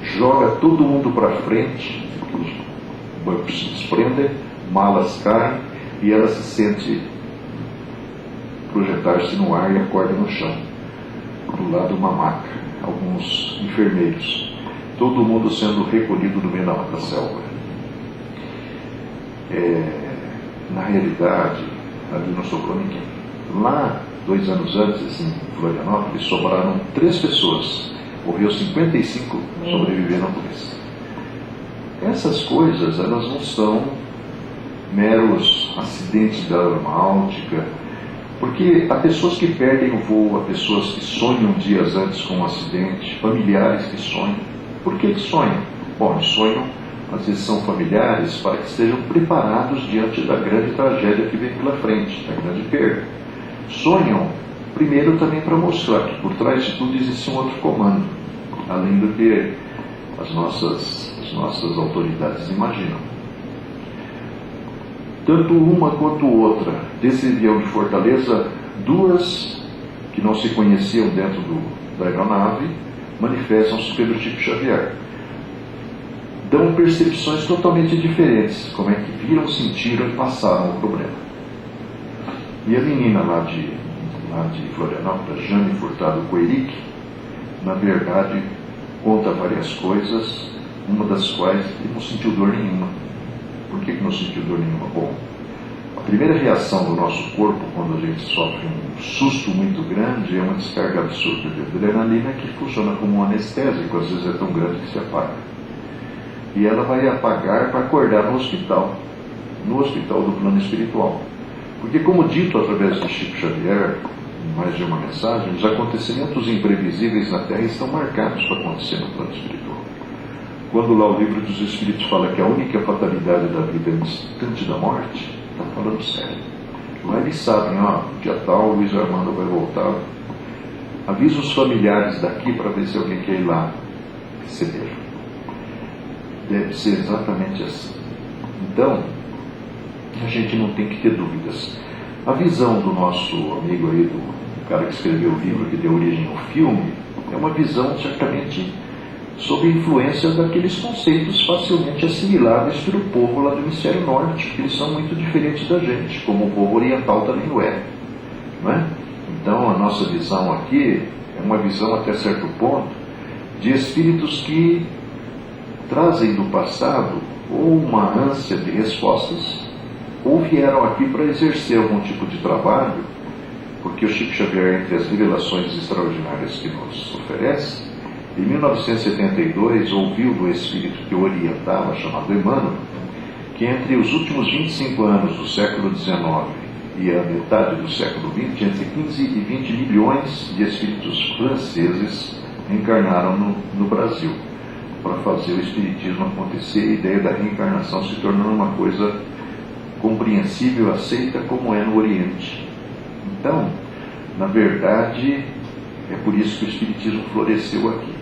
joga todo mundo para frente, os bancos se desprendem, malas caem e ela se sente projetar-se no ar e acorda no chão, do lado uma maca, alguns enfermeiros, todo mundo sendo recolhido no meio da mata selva. Na realidade, ali não sobrou ninguém. Lá, 2 anos antes, em Florianópolis, sobraram 3 pessoas, morreu 55, sobreviveram 3. Essas coisas, elas não são meros acidentes da aeronáutica, porque há pessoas que perdem o voo, há pessoas que sonham dias antes com um acidente, familiares que sonham. Por que sonham? Bom, sonham, às vezes são familiares, para que estejam preparados diante da grande tragédia que vem pela frente, da grande perda. Sonham, primeiro, também para mostrar que por trás de tudo existe um outro comando, além do que as nossas autoridades imaginam. Tanto uma quanto outra, desse avião de Fortaleza, 2 que não se conheciam dentro da aeronave, manifestam-se pelo Chico Xavier. Dão percepções totalmente diferentes, como é que viram, sentiram e passaram o problema. E a menina lá de Florianópolis, Jane Furtado Coeric, na verdade, conta várias coisas, uma das quais ele não sentiu dor nenhuma. Por que não sentiu dor nenhuma? Bom, a primeira reação do nosso corpo quando a gente sofre um susto muito grande é uma descarga absurda de adrenalina que funciona como um anestésico, às vezes é tão grande que se apaga. E ela vai apagar para acordar no hospital do plano espiritual. Porque, como dito através de Chico Xavier, em mais de uma mensagem, os acontecimentos imprevisíveis na Terra estão marcados para acontecer no plano espiritual. Quando lá o Livro dos Espíritos fala que a única fatalidade da vida é o instante da morte, está falando sério. Lá eles sabem, dia tal, o Luiz Armando vai voltar. Avisa os familiares daqui para ver se alguém quer ir lá receber. Deve ser exatamente assim. Então, a gente não tem que ter dúvidas. A visão do nosso amigo aí, do cara que escreveu o livro, que deu origem ao filme, é uma visão certamente sob a influência daqueles conceitos facilmente assimiláveis pelo povo lá do hemisfério norte, que eles são muito diferentes da gente, como o povo oriental também não é. Então a nossa visão aqui é uma visão até certo ponto de espíritos que trazem do passado ou uma ânsia de respostas, ou vieram aqui para exercer algum tipo de trabalho, porque o Chico Xavier, entre as revelações extraordinárias que nos oferece, em 1972, ouviu do espírito que o orientava, chamado Emmanuel, que entre os últimos 25 anos do século XIX e a metade do século XX, entre 15 e 20 milhões de espíritos franceses reencarnaram no Brasil, para fazer o espiritismo acontecer, a ideia da reencarnação se tornando uma coisa compreensível, aceita como é no Oriente. Então, na verdade, é por isso que o espiritismo floresceu aqui.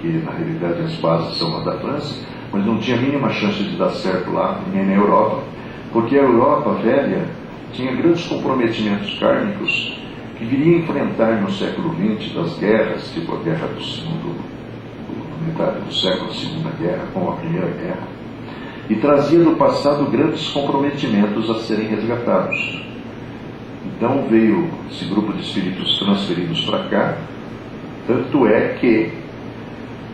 Que na realidade as bases são lá da França, mas não tinha a mínima chance de dar certo lá, nem na Europa, porque a Europa velha tinha grandes comprometimentos kármicos que viria enfrentar no século XX das guerras, tipo a guerra na metade do século, a Segunda Guerra, com a Primeira Guerra, e trazia do passado grandes comprometimentos a serem resgatados. Então veio esse grupo de espíritos transferidos para cá, tanto é que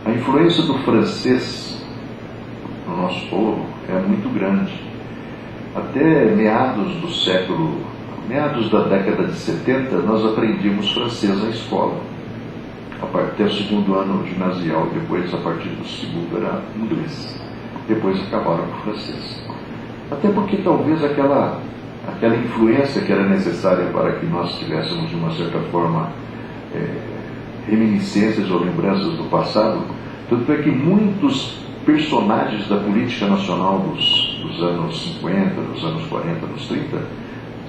a influência do francês no nosso povo é muito grande. Até meados do século meados da década de 70, nós aprendíamos francês na escola. Até o segundo ano ginasial, depois, a partir do segundo, era inglês. Depois acabaram com o francês. Até porque talvez aquela influência que era necessária para que nós tivéssemos, de uma certa forma, reminiscências ou lembranças do passado, tanto é que muitos personagens da política nacional dos anos 50, dos anos 40, dos 30,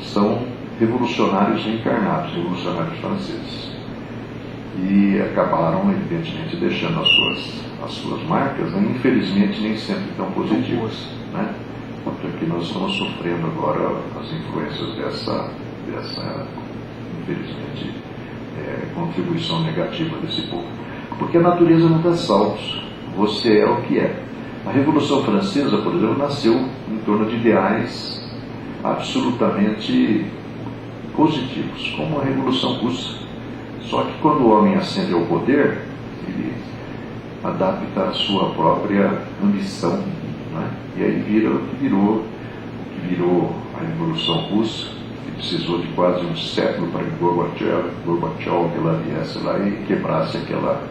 são revolucionários reencarnados, revolucionários franceses. E acabaram, evidentemente, deixando as suas marcas, né? Infelizmente nem sempre tão positivas, né? Tanto é que nós estamos sofrendo agora as influências dessa infelizmente, contribuição negativa desse povo. Porque a natureza não dá saltos, você é o que é. A Revolução Francesa, por exemplo, nasceu em torno de ideais absolutamente positivos, como a Revolução Russa. Só que quando o homem ascende ao poder, ele adapta a sua própria ambição, né? E aí vira o que virou a Revolução Russa, que precisou de quase um século para que Gorbachev ela viesse lá e quebrasse aquela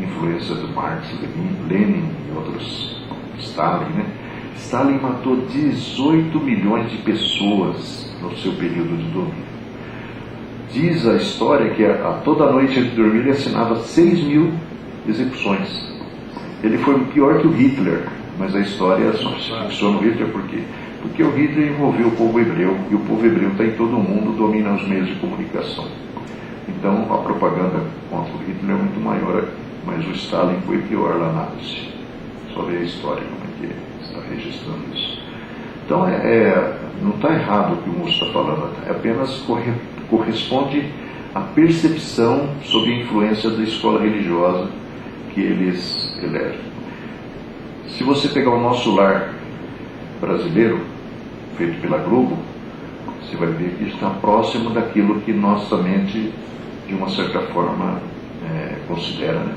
influência do Marx, Lenin e outros, Stalin, né? Stalin matou 18 milhões de pessoas no seu período de domínio. Diz a história que toda noite antes de dormir ele assinava 6 mil execuções. Ele foi pior que o Hitler, mas a história só se fixou no Hitler por quê? Porque o Hitler envolveu o povo hebreu, e o povo hebreu está em todo o mundo, domina os meios de comunicação. Então a propaganda contra o Hitler é muito maior, mas o Stalin foi pior lá na Rússia. Só ver a história como é que está registrando isso. Então não está errado o que o Múcio está falando, é apenas corresponde à percepção sob a influência da escola religiosa que eles elegem. Se você pegar o Nosso Lar brasileiro, feito pela Globo, você vai ver que está próximo daquilo que nossa mente, de uma certa forma, considera, né?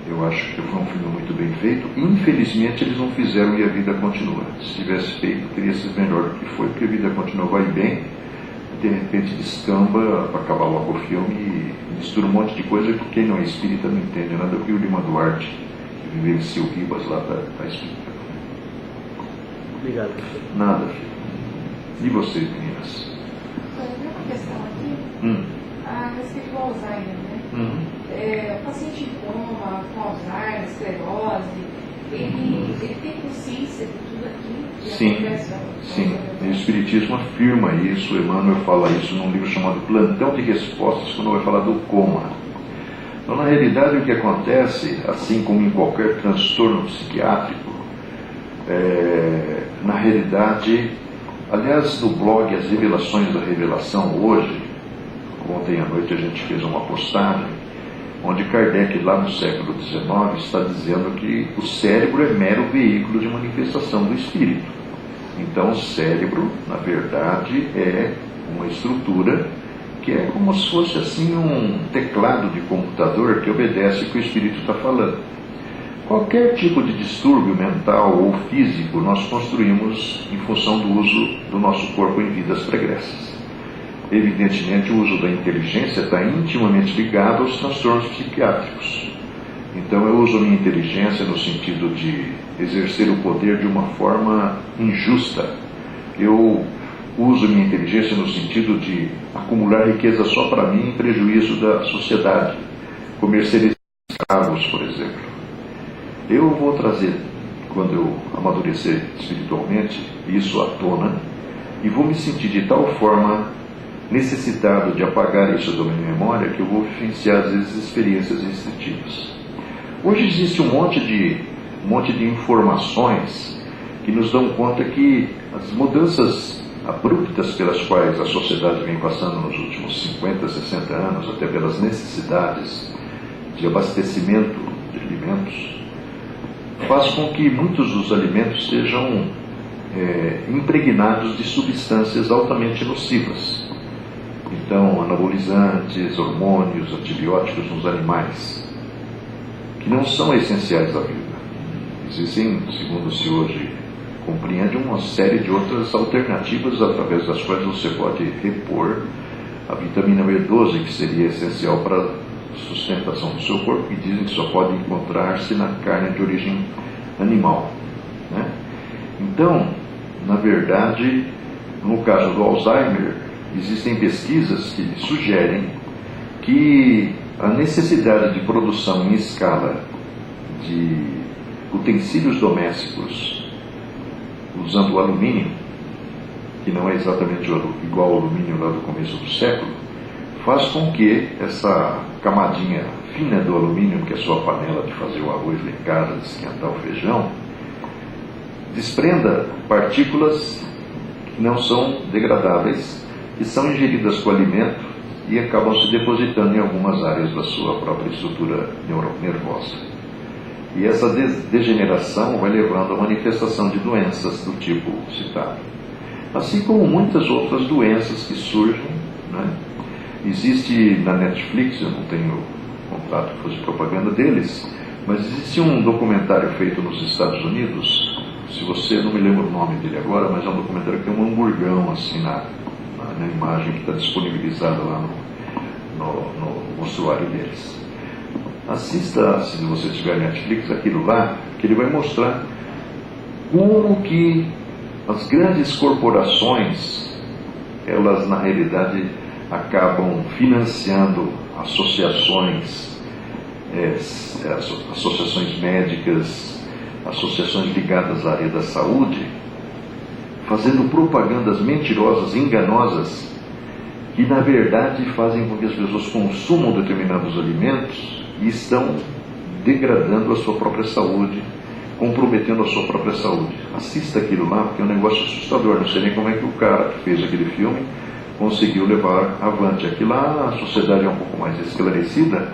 Eu acho que foi um filme muito bem feito. Infelizmente eles não fizeram e a vida continua. Se tivesse feito, teria sido melhor do que foi, porque a vida continua, vai bem, de repente descamba para acabar logo o filme e mistura um monte de coisa que quem não é espírita não entende nada do que o Lima Duarte, que vivenciou o Ribas lá, está explicando. Obrigado. Nada, filho. E vocês, meninas? Tem uma questão aqui, a respeito do Alzheimer, né? O paciente em coma, com Alzheimer, esclerose, ele tem consciência de tudo aquilo que acontece? Sim. O Espiritismo afirma isso, Emmanuel fala isso num livro chamado Plantão de Respostas, quando vai falar do coma. Então, na realidade, o que acontece, assim como em qualquer transtorno psiquiátrico, na realidade, aliás, no blog As Revelações da Revelação, hoje, ontem à noite a gente fez uma postagem, onde Kardec, lá no século XIX, está dizendo que o cérebro é mero veículo de manifestação do espírito. Então, o cérebro, na verdade, é uma estrutura que é como se fosse assim um teclado de computador que obedece o que o espírito está falando. Qualquer tipo de distúrbio mental ou físico nós construímos em função do uso do nosso corpo em vidas pregressas. Evidentemente, o uso da inteligência está intimamente ligado aos transtornos psiquiátricos. Então, eu uso a minha inteligência no sentido de exercer o poder de uma forma injusta. Eu uso a minha inteligência no sentido de acumular riqueza só para mim em prejuízo da sociedade. Comercializar escravos, por exemplo. Eu vou trazer, quando eu amadurecer espiritualmente, isso à tona, e vou me sentir de tal forma necessitado de apagar isso da minha memória que eu vou vivenciar, às vezes, experiências restritivas. Hoje existe um monte de informações que nos dão conta que as mudanças abruptas pelas quais a sociedade vem passando nos últimos 50, 60 anos, até pelas necessidades de abastecimento de alimentos, faz com que muitos dos alimentos sejam impregnados de substâncias altamente nocivas. Então, anabolizantes, hormônios, antibióticos nos animais, que não são essenciais à vida. Existem, segundo-se hoje, compreende uma série de outras alternativas através das quais você pode repor a vitamina B12, que seria essencial para a sustentação do seu corpo, e dizem que só pode encontrar-se na carne de origem animal, né? Então, na verdade, no caso do Alzheimer, existem pesquisas que sugerem que a necessidade de produção em escala de utensílios domésticos usando o alumínio, que não é exatamente igual ao alumínio lá do começo do século, faz com que essa camadinha fina do alumínio, que é só a panela de fazer o arroz lá em casa, de esquentar o feijão, desprenda partículas que não são degradáveis, que são ingeridas com o alimento e acabam se depositando em algumas áreas da sua própria estrutura nervosa. E essa degeneração vai levando à manifestação de doenças do tipo citado. Assim como muitas outras doenças que surgem, né? Existe na Netflix, eu não tenho contato com fazer propaganda deles, mas existe um documentário feito nos Estados Unidos, se você, não me lembro o nome dele agora, mas é um documentário que tem um hamburgão assim na imagem que está disponibilizada lá no mostruário deles. Assista, se você tiver Netflix, aquilo lá, que ele vai mostrar como que as grandes corporações, elas na realidade acabam financiando associações, associações médicas, associações ligadas à área da saúde, fazendo propagandas mentirosas, enganosas, que na verdade fazem com que as pessoas consumam determinados alimentos e estão degradando a sua própria saúde, comprometendo a sua própria saúde. Assista aquilo lá, porque é um negócio assustador. Não sei nem como é que o cara que fez aquele filme conseguiu levar avante. Aqui lá a sociedade é um pouco mais esclarecida,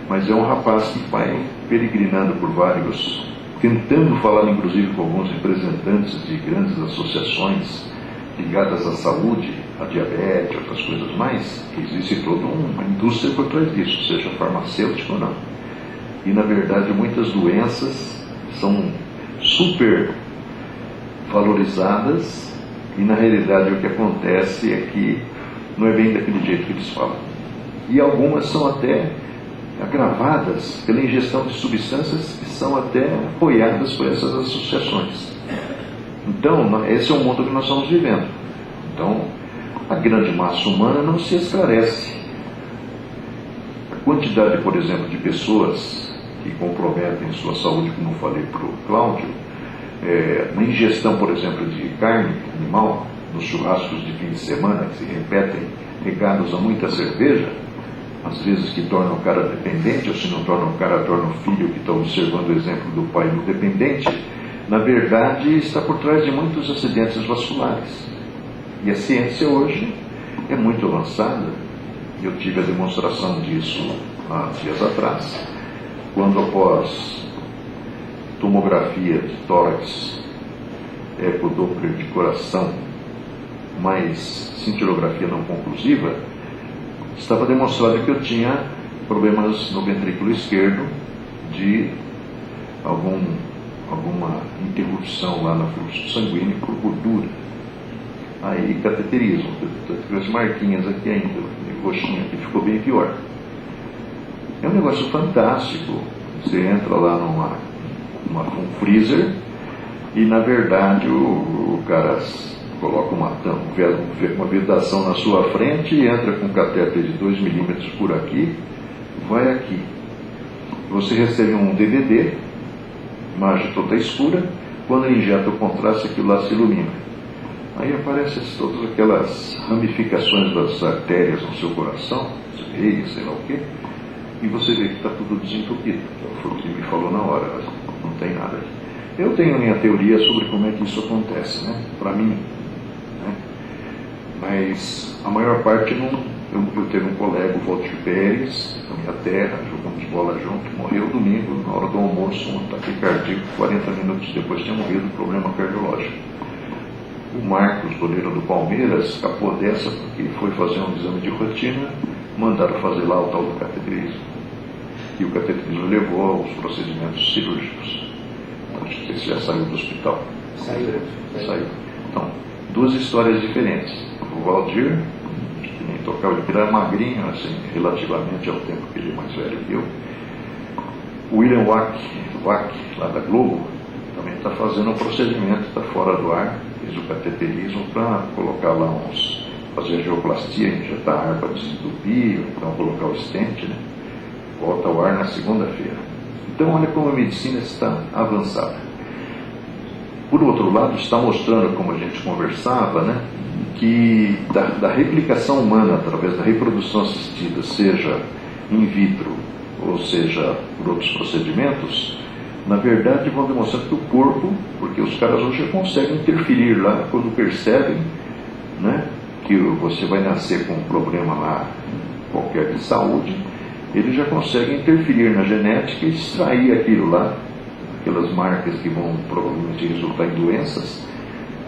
mas é um rapaz que vai peregrinando por vários, tentando falar inclusive com alguns representantes de grandes associações ligadas à saúde, à diabetes, outras coisas mais, que existe toda uma indústria por trás disso, seja farmacêutica ou não. E na verdade muitas doenças são super valorizadas e na realidade o que acontece é que não é bem daquele jeito que eles falam. E algumas são até agravadas pela ingestão de substâncias que são até apoiadas por essas associações. Então, esse é o mundo que nós estamos vivendo. Então, a grande massa humana não se esclarece. A quantidade, por exemplo, de pessoas que comprometem sua saúde, como eu falei para o Cláudio, na ingestão, por exemplo, de carne animal, nos churrascos de fim de semana, que se repetem, regados a muita cerveja, às vezes que torna o cara dependente, ou se não torna o cara, torna o filho que está observando o exemplo do pai do dependente, na verdade está por trás de muitos acidentes vasculares. E a ciência hoje é muito avançada. Eu tive a demonstração disso há dias atrás, quando após tomografia de tórax, ecodoppler de coração, mais cintilografia não conclusiva, estava demonstrado que eu tinha problemas no ventrículo esquerdo de alguma interrupção lá no fluxo sanguíneo por gordura. Aí cateterismo, as marquinhas aqui ainda, roxinho aqui, ficou bem pior. É um negócio fantástico. Você entra lá num freezer e na verdade o cara coloca uma vedação na sua frente e entra com um catéter de 2 milímetros por aqui, vai aqui. Você recebe um DVD, imagem toda escura, quando ele injeta o contraste aquilo lá se ilumina. Aí aparecem todas aquelas ramificações das artérias no seu coração, veias, sei lá o quê, e você vê que está tudo desentupido. Foi o que me falou na hora, não tem nada. Eu tenho a minha teoria sobre como é que isso acontece, né? Para mim, né? Mas a maior parte não. Eu teve um colega, o Walter Pérez, da minha terra, jogamos bola junto, morreu domingo, na hora do almoço, um ataque cardíaco, 40 minutos depois tinha morrido, problema cardiológico. O Marcos, goleiro do Palmeiras, escapou dessa porque foi fazer um exame de rotina, mandaram fazer lá o tal do cateterismo. E o cateterismo levou aos procedimentos cirúrgicos. Acho que esse já saiu do hospital. Saiu. Então, duas histórias diferentes. O Valdir, que nem tocava, ele era magrinho, assim, relativamente ao tempo que ele é mais velho que eu. O William Wack, lá da Globo, também está fazendo um procedimento, está fora do ar, fez o cateterismo para colocar lá fazer a geoplastia, injetar ar para desentupir, então colocar o stent, né? Volta ao ar na segunda-feira. Então, olha como a medicina está avançada. Por outro lado, está mostrando, como a gente conversava, né, que da replicação humana através da reprodução assistida, seja in vitro ou seja por outros procedimentos, na verdade vão demonstrando que o corpo, porque os caras hoje já conseguem interferir lá quando percebem, né, que você vai nascer com um problema lá qualquer de saúde, eles já conseguem interferir na genética e extrair aquilo lá, aquelas marcas que vão provavelmente resultar em doenças,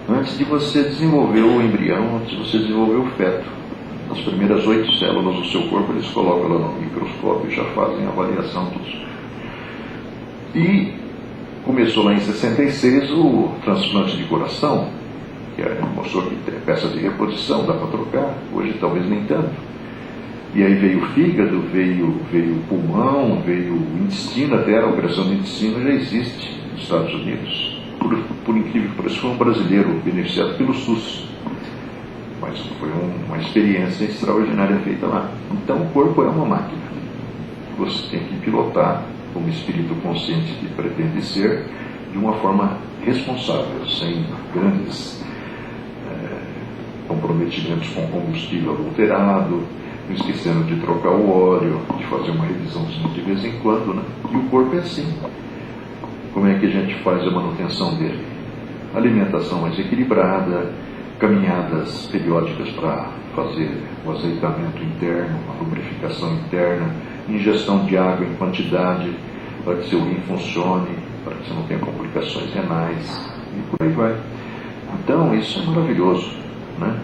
antes de você desenvolver o embrião, antes de você desenvolver o feto. As primeiras 8 células do seu corpo eles colocam lá no microscópio e já fazem a avaliação disso. E começou lá em 66 o transplante de coração, que mostrou que tem peça de reposição, dá para trocar, hoje talvez nem tanto. E aí veio o fígado, veio o pulmão, veio o intestino, até a operação do intestino já existe nos Estados Unidos. Por incrível que pareça, foi um brasileiro beneficiado pelo SUS. Mas foi uma experiência extraordinária feita lá. Então o corpo é uma máquina. Você tem que pilotar como espírito consciente que pretende ser, de uma forma responsável, sem grandes comprometimentos com combustível adulterado, não esquecendo de trocar o óleo, de fazer uma revisãozinha de vez em quando, né? E o corpo é assim. Como é que a gente faz a manutenção dele? Alimentação mais equilibrada, caminhadas periódicas para fazer o azeitamento interno, a lubrificação interna, ingestão de água em quantidade, para que seu rim funcione, para que você não tenha complicações renais, e por aí vai. Então, isso é maravilhoso, né?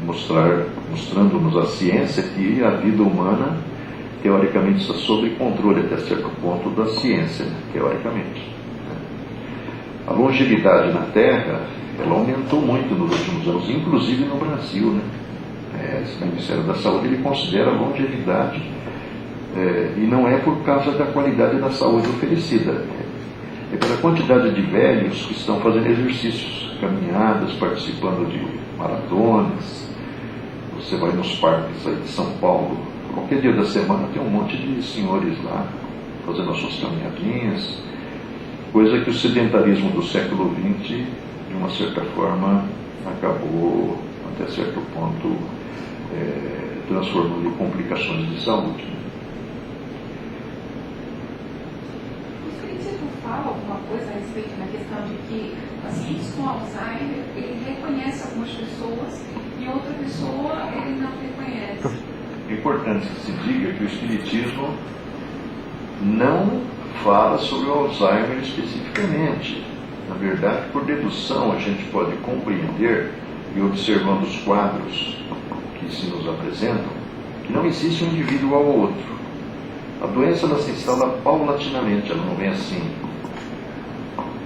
Mostrando-nos a ciência que a vida humana, teoricamente, está sob controle até certo ponto da ciência, né? Teoricamente. Né? A longevidade na Terra, ela aumentou muito nos últimos anos, inclusive no Brasil, né? Esse Ministério da Saúde ele considera a longevidade, e não é por causa da qualidade da saúde oferecida, é pela quantidade de velhos que estão fazendo exercícios, caminhadas, participando de maratonas. Você vai nos parques aí de São Paulo, qualquer dia da semana tem um monte de senhores lá fazendo as suas caminhadinhas, coisa que o sedentarismo do século XX, de uma certa forma, acabou, até certo ponto, transformando em complicações de saúde. Você fala alguma coisa a respeito da questão de que pacientes com Alzheimer, ele reconhece algumas pessoas e outra pessoa ele não reconhece? É importante que se diga que o Espiritismo não fala sobre o Alzheimer especificamente. Na verdade, por dedução, a gente pode compreender, e observando os quadros que se nos apresentam, que não existe um indivíduo ao outro. A doença ela se instala paulatinamente, ela não vem assim,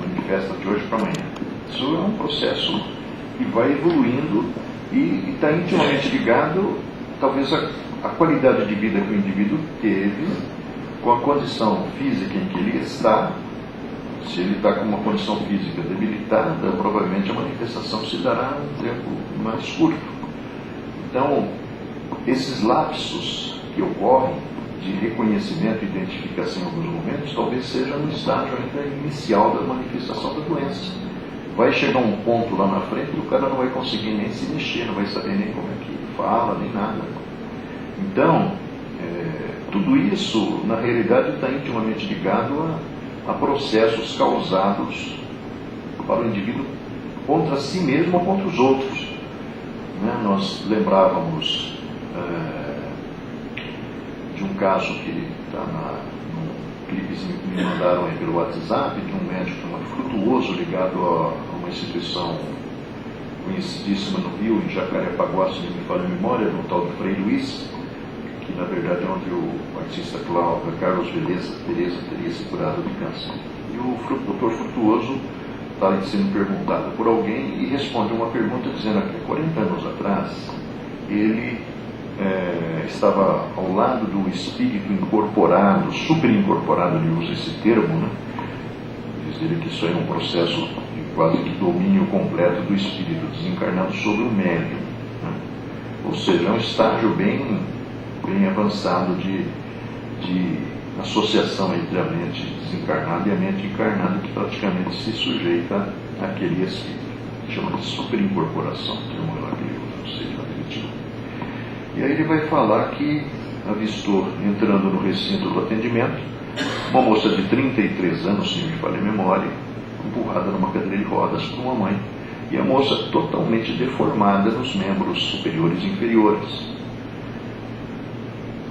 manifesta de hoje para amanhã. Isso é um processo que vai evoluindo e está intimamente ligado, talvez, à qualidade de vida que o indivíduo teve, com a condição física em que ele está. Se ele está com uma condição física debilitada, provavelmente a manifestação se dará um tempo mais curto. Então, esses lapsos que ocorrem de reconhecimento e identificação em alguns momentos, talvez seja no estágio ainda inicial da manifestação da doença. Vai chegar um ponto lá na frente que o cara não vai conseguir nem se mexer, não vai saber nem como é que fala, nem nada. Então, tudo isso, na realidade, está intimamente ligado a processos causados para o indivíduo contra si mesmo ou contra os outros. Né? Nós lembrávamos de um caso que está num clipezinho que me mandaram aí pelo WhatsApp, de um médico muito frutuoso ligado a uma instituição conhecidíssima no Rio, em Jacarepaguá, se não me falha a memória, de um tal de Frei Luiz, que na verdade é onde o artista Carlos Teresa teria se curado de câncer. E o doutor Frutuoso está sendo perguntada por alguém e responde uma pergunta dizendo que há 40 anos atrás ele estava ao lado do espírito incorporado, super incorporado, ele usa esse termo, né? Diz ele que isso é um processo de quase que domínio completo do espírito desencarnado sobre o médium, né? Ou seja, é um estágio bem avançado de associação entre a mente desencarnada e a mente encarnada, que praticamente se sujeita àquele espírito. Chama de superincorporação, termo lá que ele usa, não sei direitinho. E aí ele vai falar que avistou, entrando no recinto do atendimento, uma moça de 33 anos, se me falha a memória, empurrada numa cadeira de rodas por uma mãe, e a moça totalmente deformada nos membros superiores e inferiores.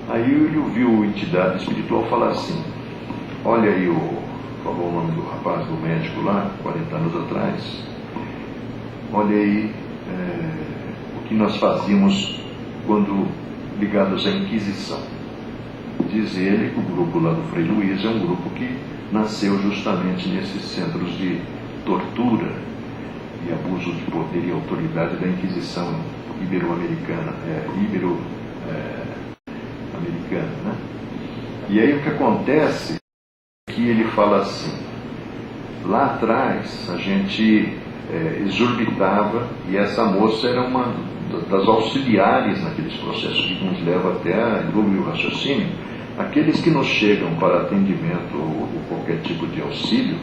Aí ele ouviu a entidade espiritual falar assim: olha aí, falou o nome do rapaz, do médico lá, 40 anos atrás, olha aí o que nós fazíamos quando ligados à Inquisição. Diz ele que o grupo lá do Frei Luiz é um grupo que nasceu justamente nesses centros de tortura e abuso de poder e autoridade da Inquisição ibero-americana, né? E aí o que acontece é que ele fala assim: lá atrás a gente exorbitava, e essa moça era uma das auxiliares naqueles processos que nos leva até a evoluir o raciocínio. Aqueles que nos chegam para atendimento ou qualquer tipo de auxílio,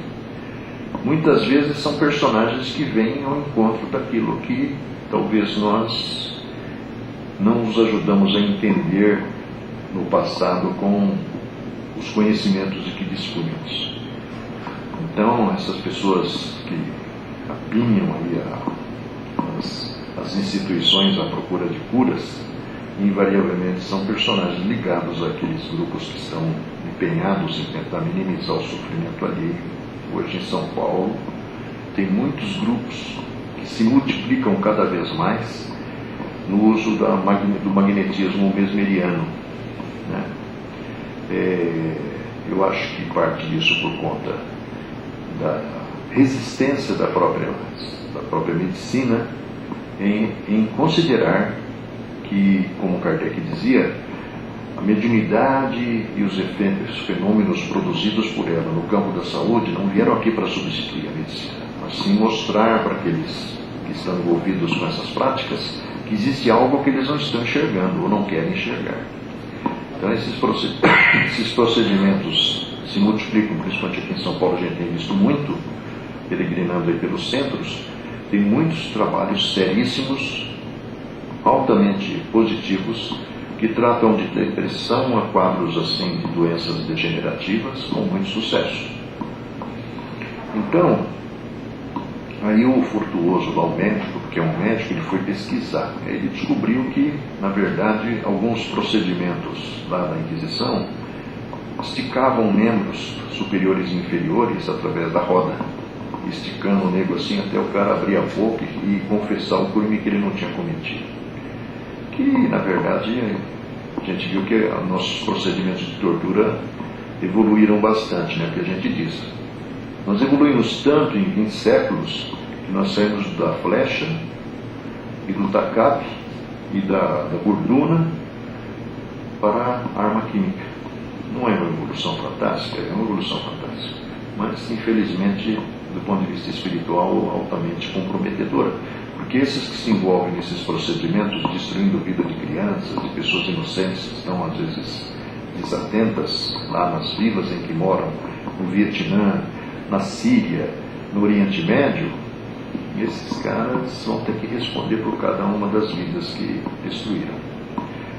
muitas vezes são personagens que vêm ao encontro daquilo que talvez nós não nos ajudamos a entender no passado com os conhecimentos de que dispunhamos. Então, essas pessoas que apinham aí as instituições à procura de curas, invariavelmente são personagens ligados àqueles grupos que estão empenhados em tentar minimizar o sofrimento alheio. Hoje em São Paulo tem muitos grupos que se multiplicam cada vez mais no uso do magnetismo mesmeriano, né? Eu acho que parte disso por conta da resistência da própria medicina em considerar que, como Kardec dizia, a mediunidade e os fenômenos produzidos por ela no campo da saúde não vieram aqui para substituir a medicina, mas sim mostrar para aqueles que estão envolvidos com essas práticas que existe algo que eles não estão enxergando ou não querem enxergar. Então esses procedimentos se multiplicam, principalmente aqui em São Paulo a gente tem visto muito, peregrinando aí pelos centros, tem muitos trabalhos seríssimos, altamente positivos, que tratam de depressão a quadros assim de doenças degenerativas com muito sucesso. Então, aí o Furtuoso lá, o médico, que é um médico, ele foi pesquisar. Aí ele descobriu que, na verdade, alguns procedimentos lá da Inquisição esticavam membros superiores e inferiores através da roda, esticando o nego assim até o cara abrir a boca e confessar o crime que ele não tinha cometido. Que, na verdade, a gente viu que nossos procedimentos de tortura evoluíram bastante, né? Porque a gente diz, nós evoluímos tanto em 20 séculos que nós saímos da flecha e do tacape e da gorduna para a arma química. Não é uma evolução fantástica, é uma evolução fantástica, mas infelizmente do ponto de vista espiritual altamente comprometedora, porque esses que se envolvem nesses procedimentos, destruindo a vida de crianças, de pessoas inocentes que estão às vezes desatentas lá nas vilas em que moram, no Vietnã, na Síria, no Oriente Médio, esses caras vão ter que responder por cada uma das vidas que destruíram.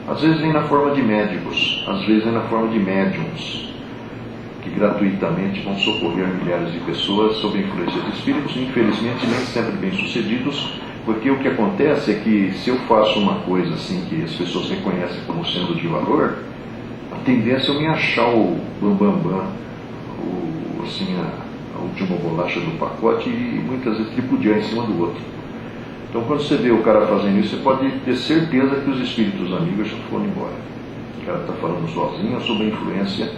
Às vezes vem na forma de médicos, às vezes vem na forma de médiums, que gratuitamente vão socorrer milhares de pessoas sob a influência de espíritos, infelizmente nem sempre bem-sucedidos, porque o que acontece é que se eu faço uma coisa assim que as pessoas reconhecem como sendo de valor, a tendência é eu me achar o bambambam, assim, a última bolacha do pacote, e muitas vezes tripudiar em cima do outro. Então quando você vê o cara fazendo isso, você pode ter certeza que os espíritos amigos já foram embora. O cara está falando sozinho sob a influência,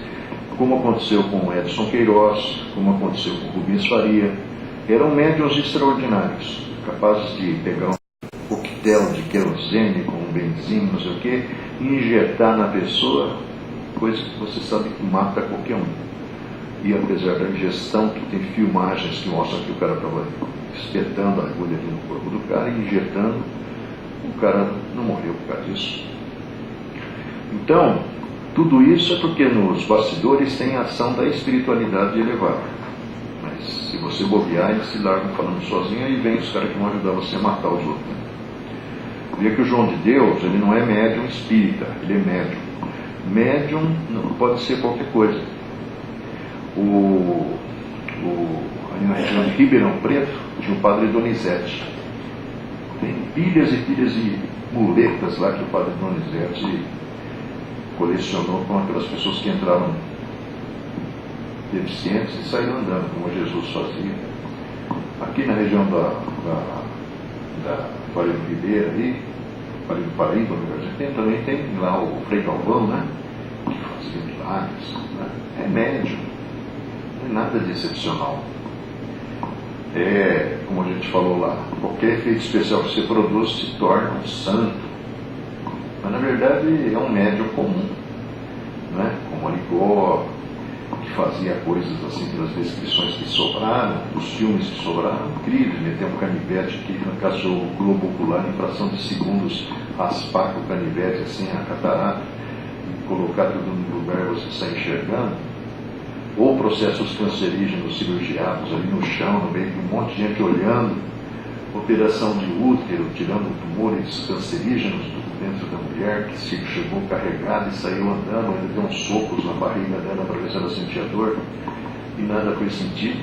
como aconteceu com Edson Queiroz, como aconteceu com Rubens Faria, eram médiuns extraordinários, capazes de pegar um coquetel de querosene com um benzina, não sei o que, e injetar na pessoa, coisa que você sabe que mata qualquer um. E apesar da ingestão, que tem filmagens que mostram que o cara estava espetando a agulha ali no corpo do cara e injetando, o cara não morreu por causa disso. Então, tudo isso é porque nos bastidores tem a ação da espiritualidade elevada. Mas se você bobear, eles se largam falando sozinho e vem os caras que vão ajudar você a matar os outros. Vê que o João de Deus, ele não é médium espírita, ele é médium. Médium não pode ser qualquer coisa. Aí na região de Ribeirão Preto tinha o padre Donizete. Tem pilhas e pilhas de muletas lá que o padre Donizete colecionou com aquelas pessoas que entraram deficientes e saíram andando, como Jesus fazia. Aqui na região da Vale do Ribeira, Vale do Paraíba, também tem lá o Frei Galvão, né? Que fazia milagres, né? É médium, não é nada de excepcional. É, como a gente falou lá, qualquer efeito especial que você produz se torna um santo. Mas na verdade é um médium comum, né? Como Aligó, que fazia coisas assim pelas descrições que sobraram, os filmes que sobraram, incríveis, meter um canivete que encaixou o globo ocular em fração de segundos, raspar com o canivete assim a catarata e colocar tudo no lugar e você sair enxergando. Ou processos cancerígenos cirurgiados ali no chão, no meio de um monte de gente olhando, operação de útero, tirando tumores cancerígenos dentro da mulher, que chegou carregada e saiu andando, ainda deu uns socos na barriga dela para ver se ela sentia dor, e nada foi sentido.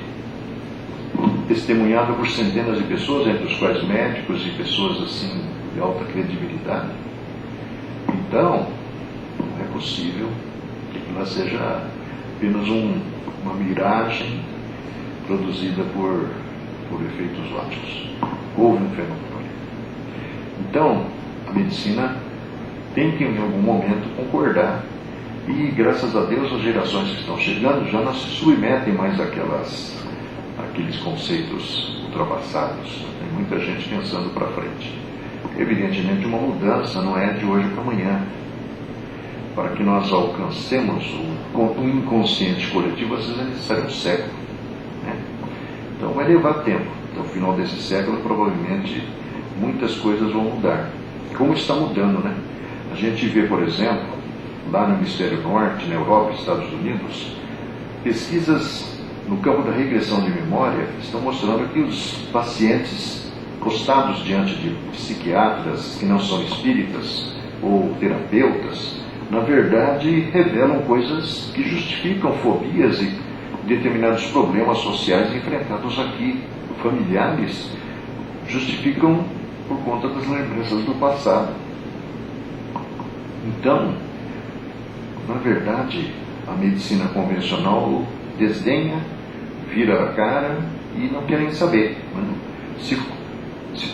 Testemunhado por centenas de pessoas, entre os quais médicos e pessoas assim de alta credibilidade. Então, não é possível que ela seja apenas uma miragem produzida por efeitos óticos. Houve um fenômeno. Então, a medicina tem que, em algum momento, concordar. E, graças a Deus, as gerações que estão chegando já não se submetem mais àqueles conceitos ultrapassados. Tem muita gente pensando para frente. Evidentemente, uma mudança não é de hoje para amanhã. Para que nós alcancemos o inconsciente coletivo, às vezes é necessário um século, né? Então vai levar tempo. Até o final desse século, provavelmente, muitas coisas vão mudar. Como está mudando, né? A gente vê, por exemplo, lá no Hemisfério Norte, na Europa e Estados Unidos, pesquisas no campo da regressão de memória estão mostrando que os pacientes postados diante de psiquiatras que não são espíritas ou terapeutas, na verdade, revelam coisas que justificam fobias e determinados problemas sociais enfrentados aqui, familiares, justificam por conta das lembranças do passado. Então, na verdade, a medicina convencional desdenha, vira a cara e não querem saber. Se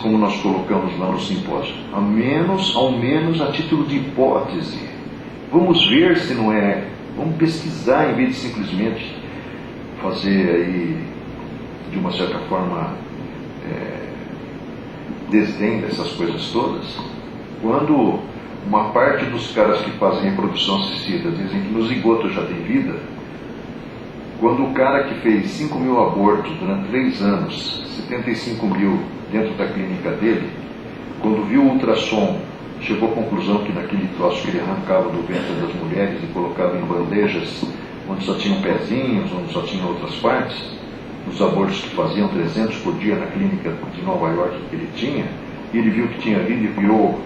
como nós colocamos lá no simpósio, ao menos a título de hipótese, vamos ver se não é, vamos pesquisar em vez de simplesmente fazer aí, de uma certa forma, desdém dessas coisas todas. Quando uma parte dos caras que fazem reprodução assistida dizem que no zigoto já tem vida, quando o cara que fez 5 mil abortos durante 3 anos, 75 mil dentro da clínica dele, quando viu o ultrassom, chegou à conclusão que naquele troço que ele arrancava do ventre das mulheres e colocava em bandejas onde só tinham pezinhos, onde só tinham outras partes, nos abortos que faziam 300 por dia na clínica de Nova York que ele tinha, e ele viu que tinha vida e virou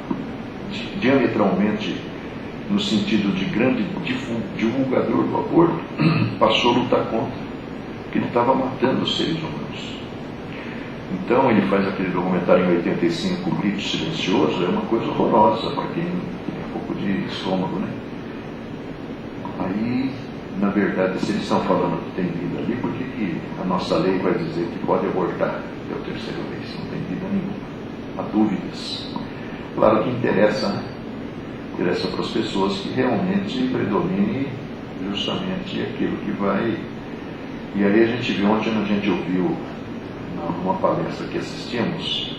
diametralmente no sentido de grande divulgador do aborto, passou a lutar contra, porque ele estava matando os seres humanos. Então ele faz aquele documentário em 85, O Grito Silencioso, é uma coisa horrorosa para quem tem um pouco de estômago, né? Aí, na verdade, se eles estão falando que tem vida ali, por que a nossa lei vai dizer que pode abortar? É o terceiro lei, não tem vida nenhuma. Há dúvidas. Claro que interessa para as pessoas que realmente predomine justamente aquilo que vai. E aí a gente viu, ontem a gente ouviu numa palestra que assistimos,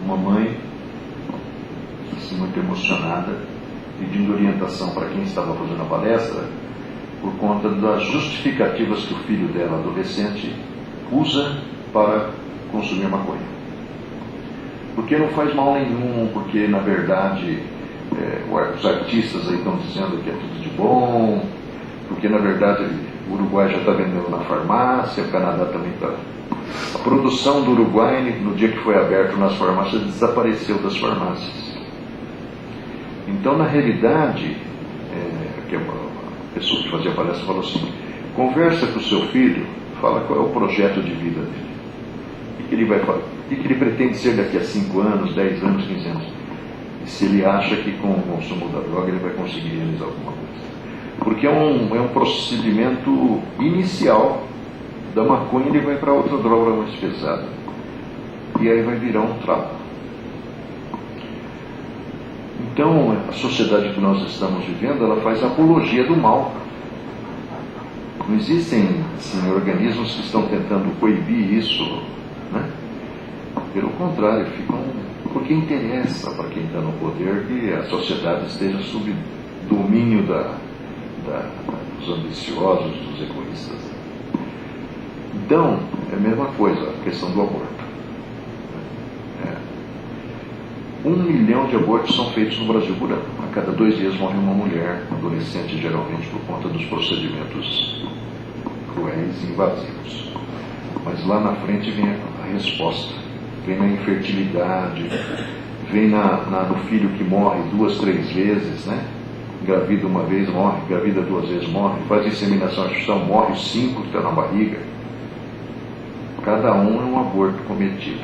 uma mãe, assim, muito emocionada, pedindo orientação para quem estava fazendo a palestra, por conta das justificativas que o filho dela, adolescente, usa para consumir maconha. Porque não faz mal nenhum, porque na verdade os artistas aí estão dizendo que é tudo de bom, porque na verdade o Uruguai já está vendendo na farmácia, o Canadá também está. A produção do Uruguai, no dia que foi aberto nas farmácias, desapareceu das farmácias. Então, na realidade, que uma pessoa que fazia palestra falou assim: conversa com o seu filho, fala qual é o projeto de vida dele, o que ele vai fazer, o que ele pretende ser daqui a 5 anos, 10 anos, 15 anos, e se ele acha que com o consumo da droga ele vai conseguir realizar alguma coisa. Porque é um procedimento inicial. Da maconha ele vai para outra droga mais pesada, e aí vai virar um trauma. Então, a sociedade que nós estamos vivendo, ela faz apologia do mal. Não existem, assim, organismos que estão tentando coibir isso, né? Pelo contrário, porque interessa para quem está no poder que a sociedade esteja sob domínio dos ambiciosos, dos egoístas. Então, é a mesma coisa, a questão do aborto. 1 milhão de abortos são feitos no Brasil por ano. A cada 2 dias morre uma mulher, adolescente geralmente, por conta dos procedimentos cruéis e invasivos. Mas lá na frente vem a resposta, vem na infertilidade, vem no filho que morre 2, 3 vezes, né? Engravida uma vez, morre, engravida 2 vezes, morre, faz inseminação artificial, morre 5 que estão na barriga. Cada um é um aborto cometido.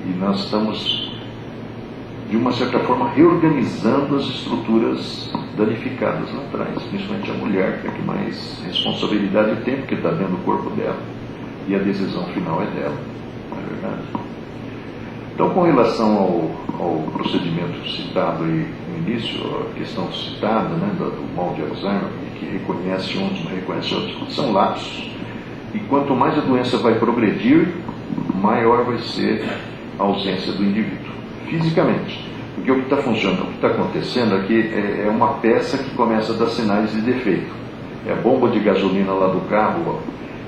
E nós estamos, de uma certa forma, reorganizando as estruturas danificadas lá atrás, principalmente a mulher, que é a que mais responsabilidade tem, porque está dentro do corpo dela. E a decisão final é dela, não é verdade? Então, com relação ao procedimento citado aí no início, a questão citada, né, do mal de Alzheimer, que reconhece uns, não reconhece outros, são lapsos. E quanto mais a doença vai progredir, maior vai ser a ausência do indivíduo, fisicamente. Porque o que está funcionando, o que está acontecendo aqui é uma peça que começa a dar sinais de defeito. É a bomba de gasolina lá do carro,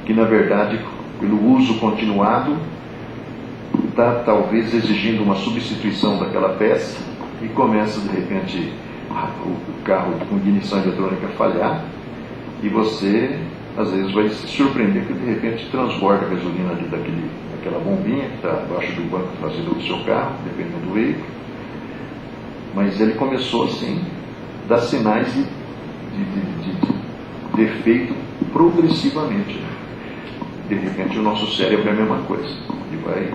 que na verdade, pelo uso continuado, está talvez exigindo uma substituição daquela peça e começa de repente o carro com ignição eletrônica a falhar e você às vezes vai se surpreender que de repente transborda a gasolina ali daquela bombinha que está abaixo do banco traseiro do seu carro, dependendo do veículo. Mas ele começou assim, dar sinais de defeito progressivamente. Né? De repente o nosso cérebro é a mesma coisa. Ele vai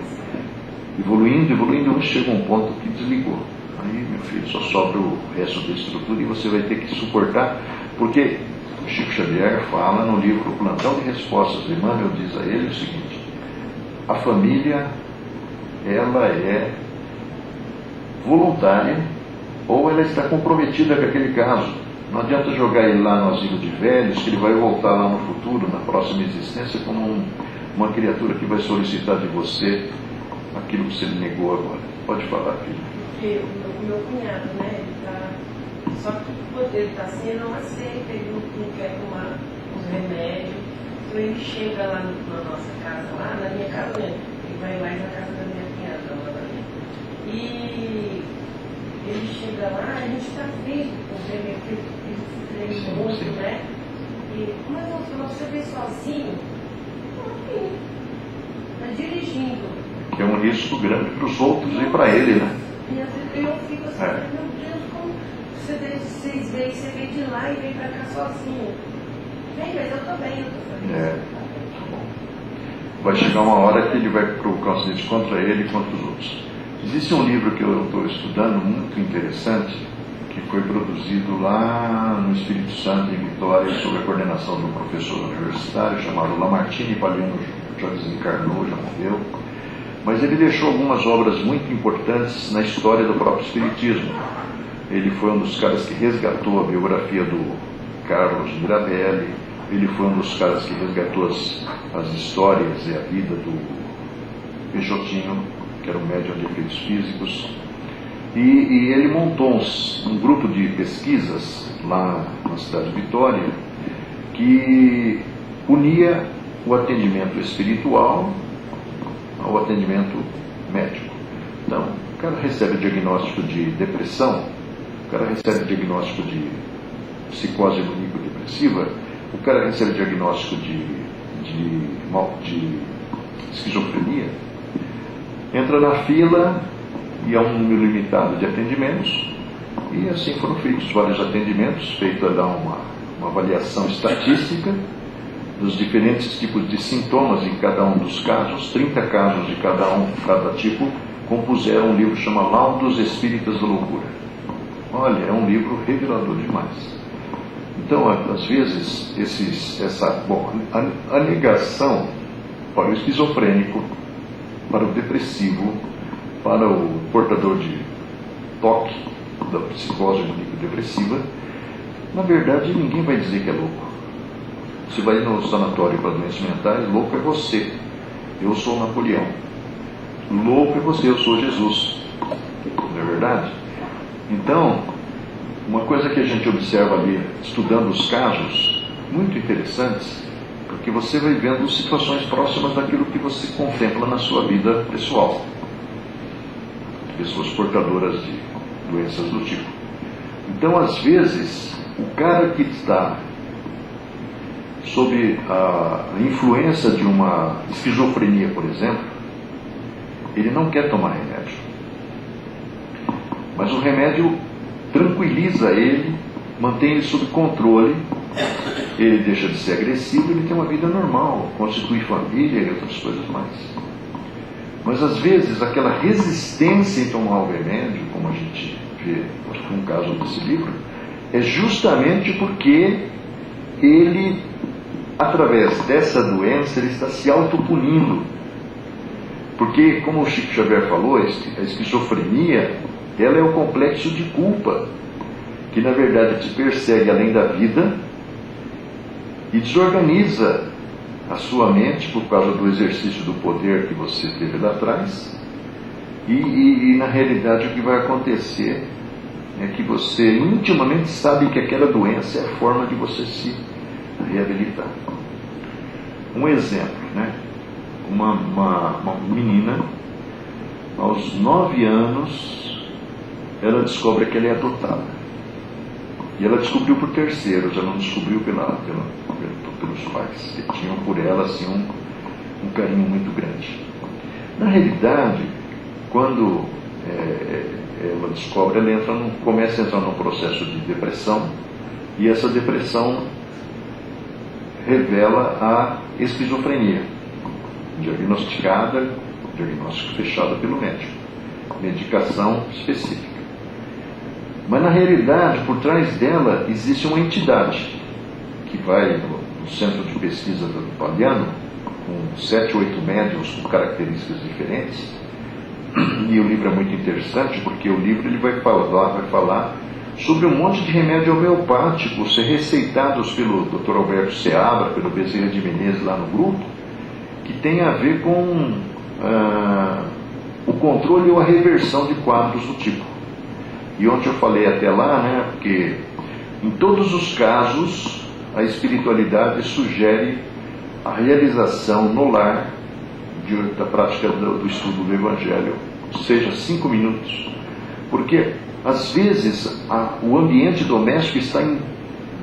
evoluindo, chega um ponto que desligou. Aí, meu filho, só sobra o resto da estrutura e você vai ter que suportar, porque o Chico Xavier fala no livro O Plantão de Respostas de Emmanuel, diz a ele o seguinte: a família, ela é voluntária ou ela está comprometida com aquele caso. Não adianta jogar ele lá no asilo de velhos, que ele vai voltar lá no futuro, na próxima existência, como uma criatura que vai solicitar de você aquilo que você negou agora. Pode falar, filho. Porque o meu cunhado, né, ele tá, só que quando ele está assim, ele não aceita, ele não quer tomar os remédios. Então ele chega lá na nossa casa, lá na minha casa mesmo, ele vai mais na casa da minha cunhada, lá na minha. E ele chega lá, a gente está triste com os remédios, porque ele se treme muito, né? E, mas você vê sozinho? Não, está dirigindo. Que é um risco grande para os outros e para ele, né? E às vezes eu fico assim, meu Deus, como vocês veem, você vem de lá e vem para cá sozinho. Vem, mas eu também, eu tô fazendo isso. Vai chegar uma hora que ele vai provocar um acidente contra ele e contra os outros. Existe um livro que eu estou estudando, muito interessante, que foi produzido lá no Espírito Santo, em Vitória, sob a coordenação de um professor universitário chamado Lamartine Palhano, já desencarnou, já morreu. Mas ele deixou algumas obras muito importantes na história do próprio Espiritismo. Ele foi um dos caras que resgatou a biografia do Carlos Mirabelli, ele foi um dos caras que resgatou as histórias e a vida Peixotinho, que era um médium de efeitos físicos, e ele montou um grupo de pesquisas lá na cidade de Vitória, que unia o atendimento espiritual ao atendimento médico. Então, o cara recebe diagnóstico de depressão, o cara recebe diagnóstico de psicose maníaco-depressiva, o cara recebe diagnóstico de esquizofrenia, entra na fila e há um número limitado de atendimentos, e assim foram feitos vários atendimentos, feito a dar uma avaliação estatística dos diferentes tipos de sintomas em cada um dos casos. 30 casos de cada tipo compuseram um livro chamado Laudos Espíritas da Loucura. Olha, é um livro revelador demais. Então, às vezes, a negação para o esquizofrênico, para o depressivo, para o portador de TOC, da psicose maníaco-depressiva, na verdade, ninguém vai dizer que é louco. Você vai no sanatório para doenças mentais, louco é você. Eu sou Napoleão. Louco é você, eu sou Jesus. Não é verdade? Então, uma coisa que a gente observa ali, estudando os casos, muito interessantes, porque você vai vendo situações próximas daquilo que você contempla na sua vida pessoal. Pessoas portadoras de doenças do tipo. Então, às vezes, o cara que está sob a influência de uma esquizofrenia, por exemplo, ele não quer tomar remédio. Mas o remédio tranquiliza ele, mantém ele sob controle, ele deixa de ser agressivo, ele tem uma vida normal, constitui família e outras coisas mais. Mas às vezes aquela resistência em tomar o remédio, como a gente vê no caso desse livro, é justamente porque ele, através dessa doença, ele está se autopunindo. Porque, como o Chico Xavier falou, a esquizofrenia, ela é o complexo de culpa, que na verdade te persegue além da vida e desorganiza a sua mente por causa do exercício do poder que você teve lá atrás. E na realidade o que vai acontecer é que você intimamente sabe que aquela doença é a forma de você se reabilitar. Um exemplo, né? Uma menina, aos 9 anos, ela descobre que ela é adotada. E ela descobriu por terceiros, ela não descobriu pelos pais, que tinham por ela assim, um carinho muito grande. Na realidade, quando ela descobre, ela começa a entrar num processo de depressão, e essa depressão revela a esquizofrenia, diagnosticado fechado pelo médico, medicação específica. Mas na realidade, por trás dela, existe uma entidade que vai no centro de pesquisa do Paliano, com 7 ou 8 médiuns com características diferentes. E o livro é muito interessante, porque o livro ele vai falar sobre um monte de remédio homeopático ser receitados pelo Dr. Alberto Seabra, pelo Bezerra de Menezes lá no grupo, que tem a ver com o controle ou a reversão de quadros do tipo. E ontem eu falei até lá, né, porque em todos os casos a espiritualidade sugere a realização no lar da prática do estudo do Evangelho, seja 5 minutos, porque às vezes o ambiente doméstico está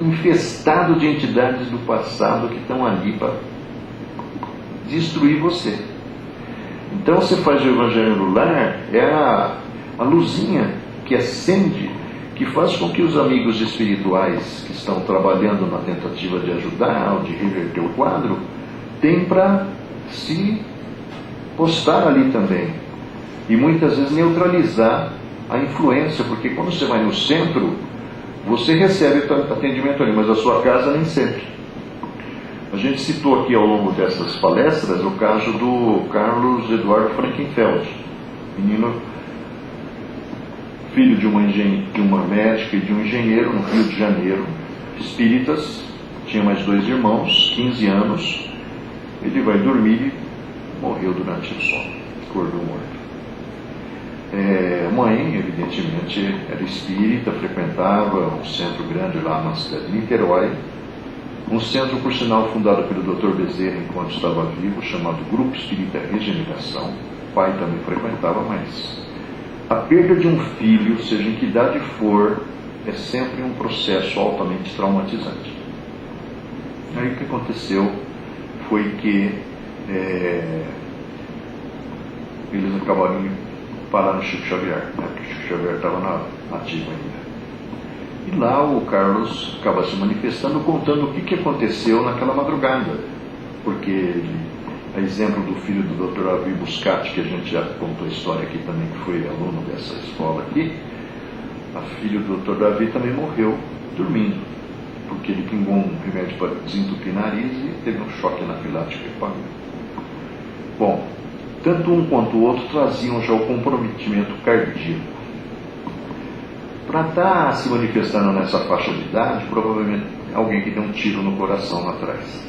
infestado de entidades do passado que estão ali para destruir você. Então você faz o Evangelho no lar, é a luzinha que acende, que faz com que os amigos espirituais que estão trabalhando na tentativa de ajudar ou de reverter o quadro, tenham para se postar ali também. E muitas vezes neutralizar a influência, porque quando você vai no centro, você recebe atendimento ali, mas a sua casa nem sempre. A gente citou aqui ao longo dessas palestras o caso do Carlos Eduardo Frankenfeld, menino, filho de uma médica e de um engenheiro no Rio de Janeiro, espíritas, tinha mais 2 irmãos, 15 anos, ele vai dormir e morreu durante o sono. acordo morto. A mãe, evidentemente, era espírita, frequentava um centro grande lá na cidade de Niterói, um centro, por sinal, fundado pelo Dr. Bezerra enquanto estava vivo, chamado Grupo Espírita Regeneração. O pai também frequentava, mas a perda de um filho, seja em que idade for, é sempre um processo altamente traumatizante. Aí o que aconteceu foi que eles acabaram de parar no Chico Xavier, né? Porque o Chico Xavier estava ativo ainda. E lá o Carlos acaba se manifestando, contando o que aconteceu naquela madrugada. Porque, a exemplo do filho do Dr. Avi Buscati, que a gente já contou a história aqui também, que foi aluno dessa escola aqui, a filha do Dr. Davi também morreu dormindo, porque ele pingou um remédio para desentupir o nariz e teve um choque anafilático e pagou. Bom, tanto um quanto o outro traziam já o comprometimento cardíaco. Para estar se manifestando nessa faixa de idade, provavelmente alguém que deu um tiro no coração lá atrás.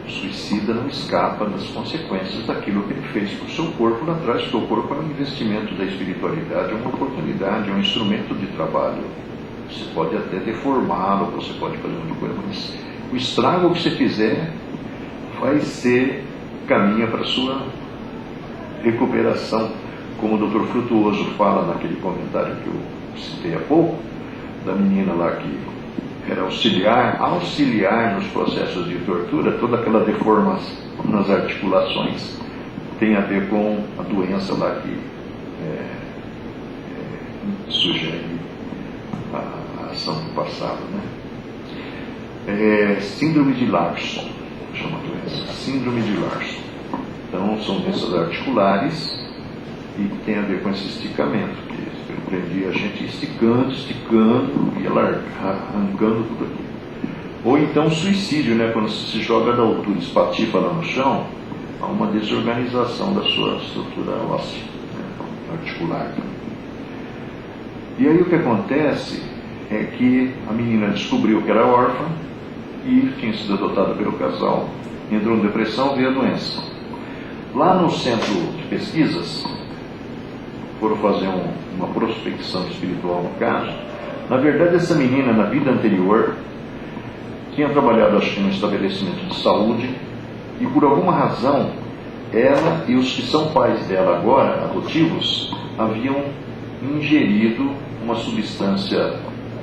O suicida não escapa das consequências daquilo que ele fez para o seu corpo lá atrás, porque o corpo é um investimento da espiritualidade, é uma oportunidade, é um instrumento de trabalho. Você pode até deformá-lo, você pode fazer muita coisa, mas o estrago que você fizer vai ser caminho para a sua recuperação. Como o Dr. Frutuoso fala naquele comentário que eu citei há pouco, da menina lá que era auxiliar nos processos de tortura, toda aquela deformação nas articulações tem a ver com a doença lá que sugere a ação do passado, né? Síndrome de Larson, chama a doença, síndrome de Larson. Então são doenças articulares e que tem a ver com esse esticamento, que prendia a gente esticando, e arrancando tudo aquilo. Ou então suicídio, né? Quando se joga da altura, espatifa lá no chão, há uma desorganização da sua estrutura óssea, né? Articular. E aí o que acontece é que a menina descobriu que era órfã e tinha sido adotada pelo casal, entrou em depressão, veio a doença. Lá no centro de pesquisas, foram fazer uma prospecção espiritual no caso. Na verdade, essa menina, na vida anterior, tinha trabalhado, acho que, num estabelecimento de saúde, e por alguma razão, ela e os que são pais dela agora, adotivos, haviam ingerido uma substância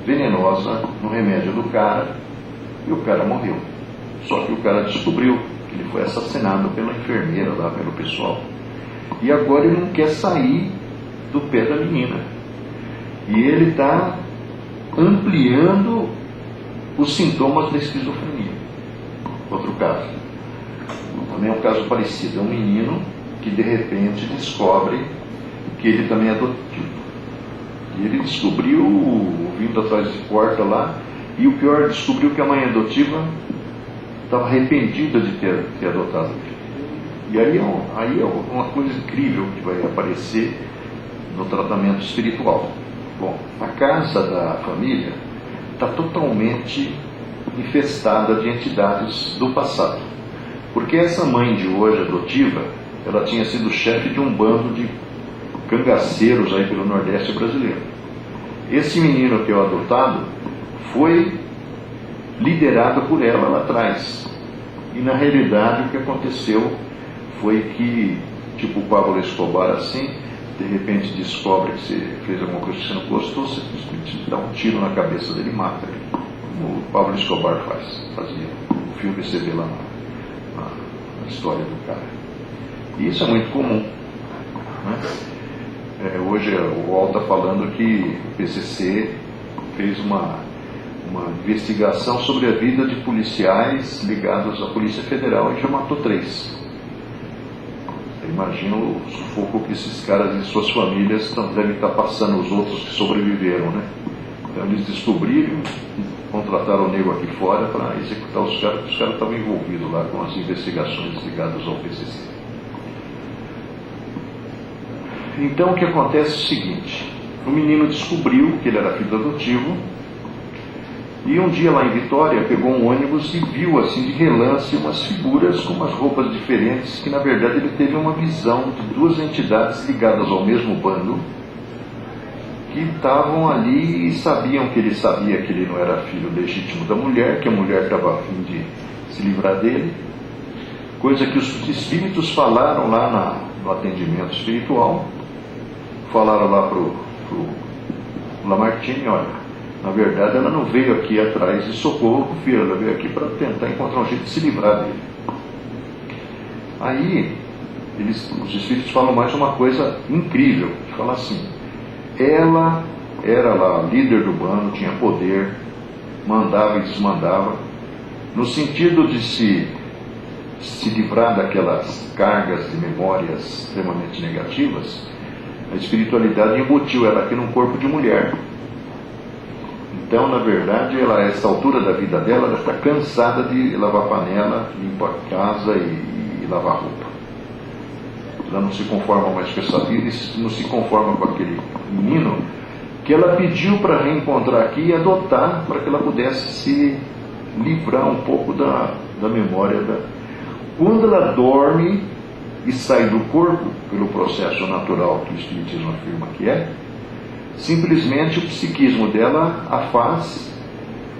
venenosa no remédio do cara, e o cara morreu. Só que o cara descobriu que ele foi assassinado pela enfermeira lá, pelo pessoal. E agora ele não quer sair do pé da menina. E ele está ampliando os sintomas da esquizofrenia. Outro caso. Também é um caso parecido. É um menino que de repente descobre que ele também é adotivo. E ele descobriu, vindo atrás de porta lá, e o pior, descobriu que a mãe adotiva estava arrependida de ter adotado ele. E aí é uma coisa incrível que vai aparecer no tratamento espiritual. Bom, a casa da família está totalmente infestada de entidades do passado. Porque essa mãe de hoje, adotiva, ela tinha sido chefe de um bando de cangaceiros aí pelo Nordeste brasileiro. Esse menino que é o adotado foi liderado por ela lá atrás. E na realidade o que aconteceu foi que, tipo o Pablo Escobar assim, de repente descobre que você fez alguma coisa que você não gostou, você simplesmente dá um tiro na cabeça dele e mata ele. Como o Pablo Escobar fazia. O filme você vê lá na história do cara. E isso é muito comum, né? Hoje o UOL está falando que o PCC fez uma investigação sobre a vida de policiais ligados à Polícia Federal e já matou 3. Imagina o sufoco que esses caras e suas famílias devem estar passando, os outros que sobreviveram, né? Então eles descobriram, contrataram o nego aqui fora para executar os caras estavam envolvidos lá com as investigações ligadas ao PCC. Então o que acontece é o seguinte: o menino descobriu que ele era filho adotivo E um dia lá em Vitória, pegou um ônibus e viu assim de relance umas figuras com umas roupas diferentes, que na verdade ele teve uma visão de duas entidades ligadas ao mesmo bando, que estavam ali e sabiam que ele sabia que ele não era filho legítimo da mulher, que a mulher estava a fim de se livrar dele, coisa que os espíritos falaram lá no atendimento espiritual, falaram lá para o Lamartine: olha, na verdade ela não veio aqui atrás de socorro para o filho, ela veio aqui para tentar encontrar um jeito de se livrar dele. Aí os espíritos falam mais uma coisa incrível, falam assim: ela era lá líder do bando, tinha poder, mandava e desmandava, no sentido de se livrar daquelas cargas de memórias extremamente negativas. A espiritualidade embutiu ela aqui num corpo de mulher. Então, na verdade, ela, a essa altura da vida dela, ela está cansada de lavar panela, limpar a casa e lavar roupa. Ela não se conforma mais com essa vida e não se conforma com aquele menino que ela pediu para reencontrar aqui e adotar, para que ela pudesse se livrar um pouco da memória da... Quando ela dorme e sai do corpo, pelo processo natural que o Espiritismo afirma que é, simplesmente o psiquismo dela a faz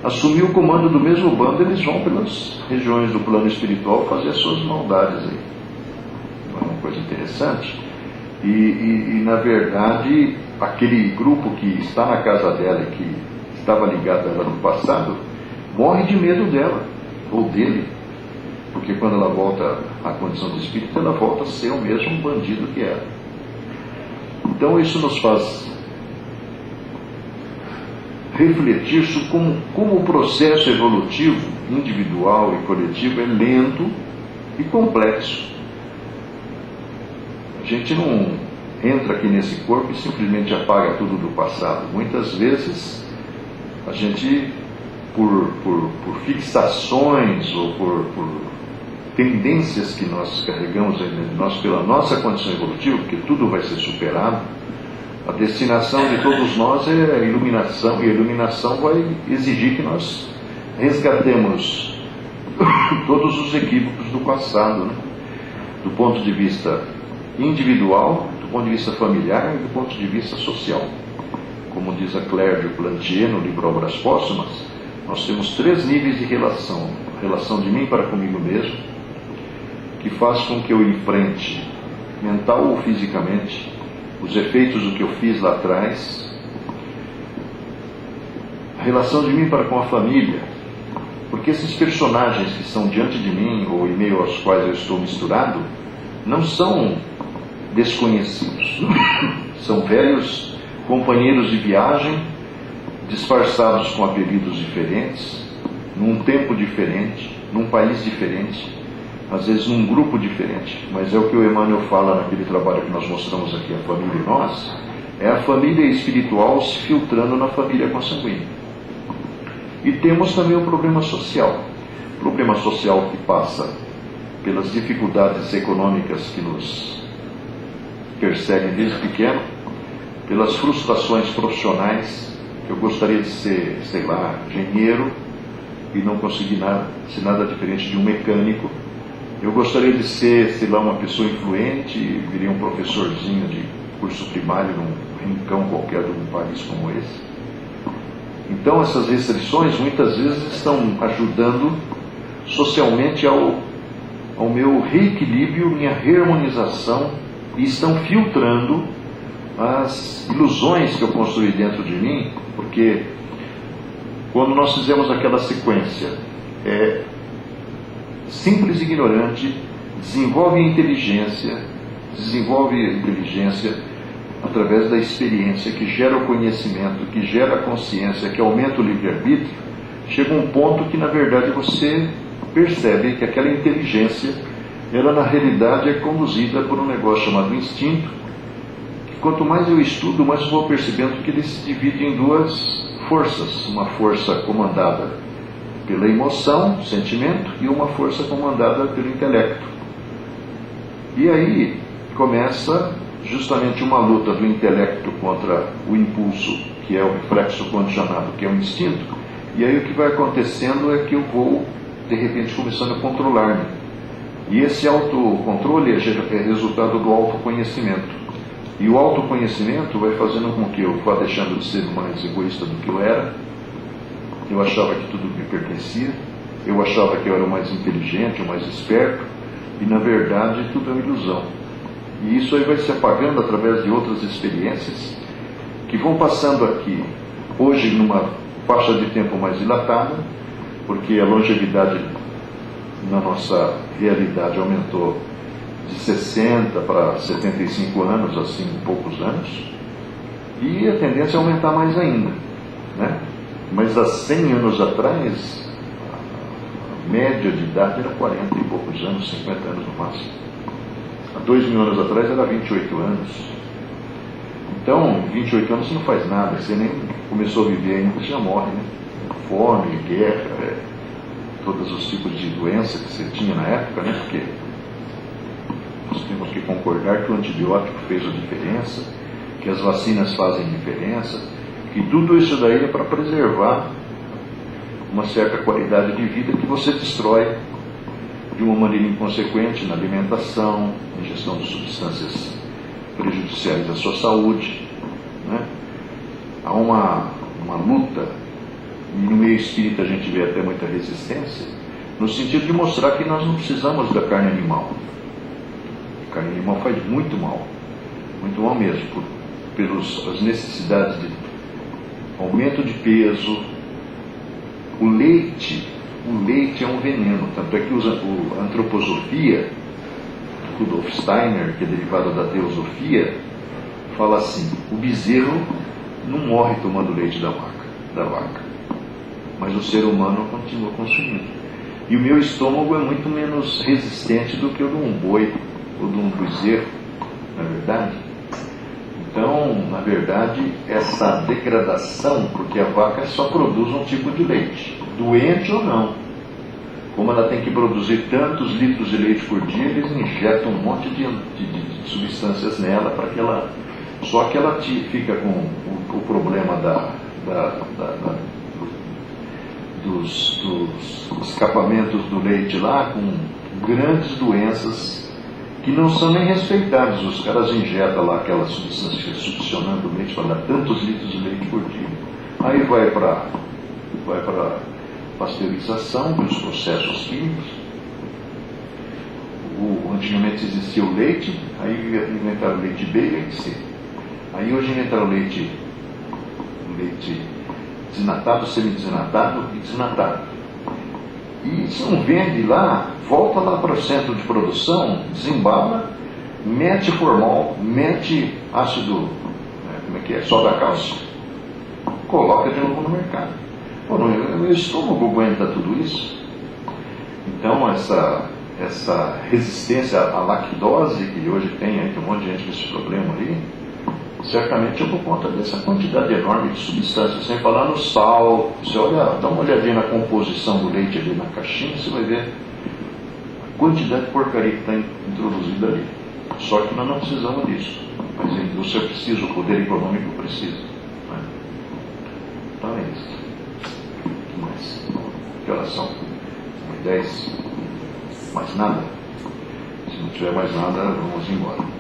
assumir o comando do mesmo bando. Eles vão pelas regiões do plano espiritual fazer as suas maldades aí. É uma coisa interessante. E na verdade, aquele grupo que está na casa dela e que estava ligado a ela no passado, morre de medo dela, ou dele, porque quando ela volta à condição de espírito, ela volta a ser o mesmo bandido que era. Então isso nos faz refletir sobre como o processo evolutivo, individual e coletivo, é lento e complexo. A gente não entra aqui nesse corpo e simplesmente apaga tudo do passado. Muitas vezes a gente, por fixações ou por tendências que nós carregamos em nós pela nossa condição evolutiva, porque tudo vai ser superado, a destinação de todos nós é a iluminação, e a iluminação vai exigir que nós resgatemos todos os equívocos do passado, né? Do ponto de vista individual, do ponto de vista familiar e do ponto de vista social. Como diz a Claire de Plantier no livro Obras Póstumas, nós temos 3 níveis de relação: a relação de mim para comigo mesmo, que faz com que eu enfrente, mental ou fisicamente, os efeitos do que eu fiz lá atrás; a relação de mim para com a família, porque esses personagens que estão diante de mim, ou em meio aos quais eu estou misturado, não são desconhecidos, são velhos companheiros de viagem, disfarçados com apelidos diferentes, num tempo diferente, num país diferente, às vezes num grupo diferente. Mas é o que o Emmanuel fala naquele trabalho que nós mostramos aqui, A Família e Nós, é a família espiritual se filtrando na família consanguínea. E temos também o problema social que passa pelas dificuldades econômicas que nos perseguem desde pequeno, pelas frustrações profissionais. Eu gostaria de ser, sei lá, engenheiro e não consegui ser nada diferente de um mecânico. Eu gostaria de ser, sei lá, uma pessoa influente e virei um professorzinho de curso primário num rincão qualquer de um país como esse. Então essas restrições muitas vezes estão ajudando socialmente ao meu reequilíbrio, minha reharmonização, e estão filtrando as ilusões que eu construí dentro de mim, porque quando nós fizemos aquela sequência, simples e ignorante, desenvolve a inteligência através da experiência, que gera o conhecimento, que gera a consciência, que aumenta o livre-arbítrio. Chega um ponto que na verdade você percebe que aquela inteligência, ela na realidade é conduzida por um negócio chamado instinto, que quanto mais eu estudo, mais eu vou percebendo que ele se divide em 2 forças: uma força comandada pela emoção, sentimento, e uma força comandada pelo intelecto. E aí começa justamente uma luta do intelecto contra o impulso, que é o reflexo condicionado, que é o instinto, E aí o que vai acontecendo é que eu vou, de repente, começando a controlar-me. E esse autocontrole é resultado do autoconhecimento. E o autoconhecimento vai fazendo com que eu vá deixando de ser mais egoísta do que eu era. Eu achava que tudo me pertencia. Eu achava que eu era o mais inteligente, o mais esperto. E, na verdade, tudo é uma ilusão. E isso aí vai se apagando através de outras experiências que vão passando aqui, hoje, numa faixa de tempo mais dilatada, porque a longevidade na nossa realidade aumentou de 60 para 75 anos, assim, em poucos anos, e a tendência é aumentar mais ainda, né? Mas há 100 anos atrás, a média de idade era 40 e poucos anos, 50 anos no máximo. Há 2.000 anos atrás era 28 anos. Então, 28 anos você não faz nada, você nem começou a viver ainda, você já morre, né? Fome, guerra, todos os tipos de doença que você tinha na época, né? Porque nós temos que concordar que o antibiótico fez a diferença, que as vacinas fazem diferença, que tudo isso daí é para preservar uma certa qualidade de vida que você destrói de uma maneira inconsequente na alimentação, ingestão de substâncias prejudiciais à sua saúde, né? Há uma luta, e no meio espírita a gente vê até muita resistência, no sentido de mostrar que nós não precisamos da carne animal. A carne animal faz muito mal mesmo, pelas necessidades de aumento de peso. O leite é um veneno, tanto é que a antroposofia, Rudolf Steiner, que é derivado da teosofia, fala assim: o bezerro não morre tomando leite da vaca, mas o ser humano continua consumindo. E o meu estômago é muito menos resistente do que o de um boi ou de um bezerro, não é verdade? Então, na verdade, essa degradação, porque a vaca só produz um tipo de leite, doente ou não. Como ela tem que produzir tantos litros de leite por dia, eles injetam um monte de substâncias nela para que ela... Só que ela fica com o problema dos escapamentos do leite lá, com grandes doenças que não são nem respeitadas. Os caras injetam lá aquelas substâncias succionando o leite para dar tantos litros de leite por dia. Aí vai para pasteurização, os processos químicos. Antigamente existia o leite, aí inventaram o leite B e leite C. Aí hoje inventaram o leite desnatado, semidesnatado e desnatado. E se não vende lá, volta lá para o centro de produção, desembala, mete formol, mete ácido, soda cáustica, coloca de novo no mercado. Pô, meu estômago aguenta tudo isso. Então essa resistência à lactose que hoje tem um monte de gente com esse problema ali, certamente é por conta dessa quantidade enorme de substâncias, sem falar no sal. Você olha, dá uma olhadinha na composição do leite ali na caixinha, você vai ver a quantidade de porcaria que está introduzida ali. Só que nós não precisamos disso, mas a indústria precisa, o poder econômico precisa, né? Então é isso. O que mais? Que horas são? 10? Mais nada? Se não tiver mais nada, vamos embora.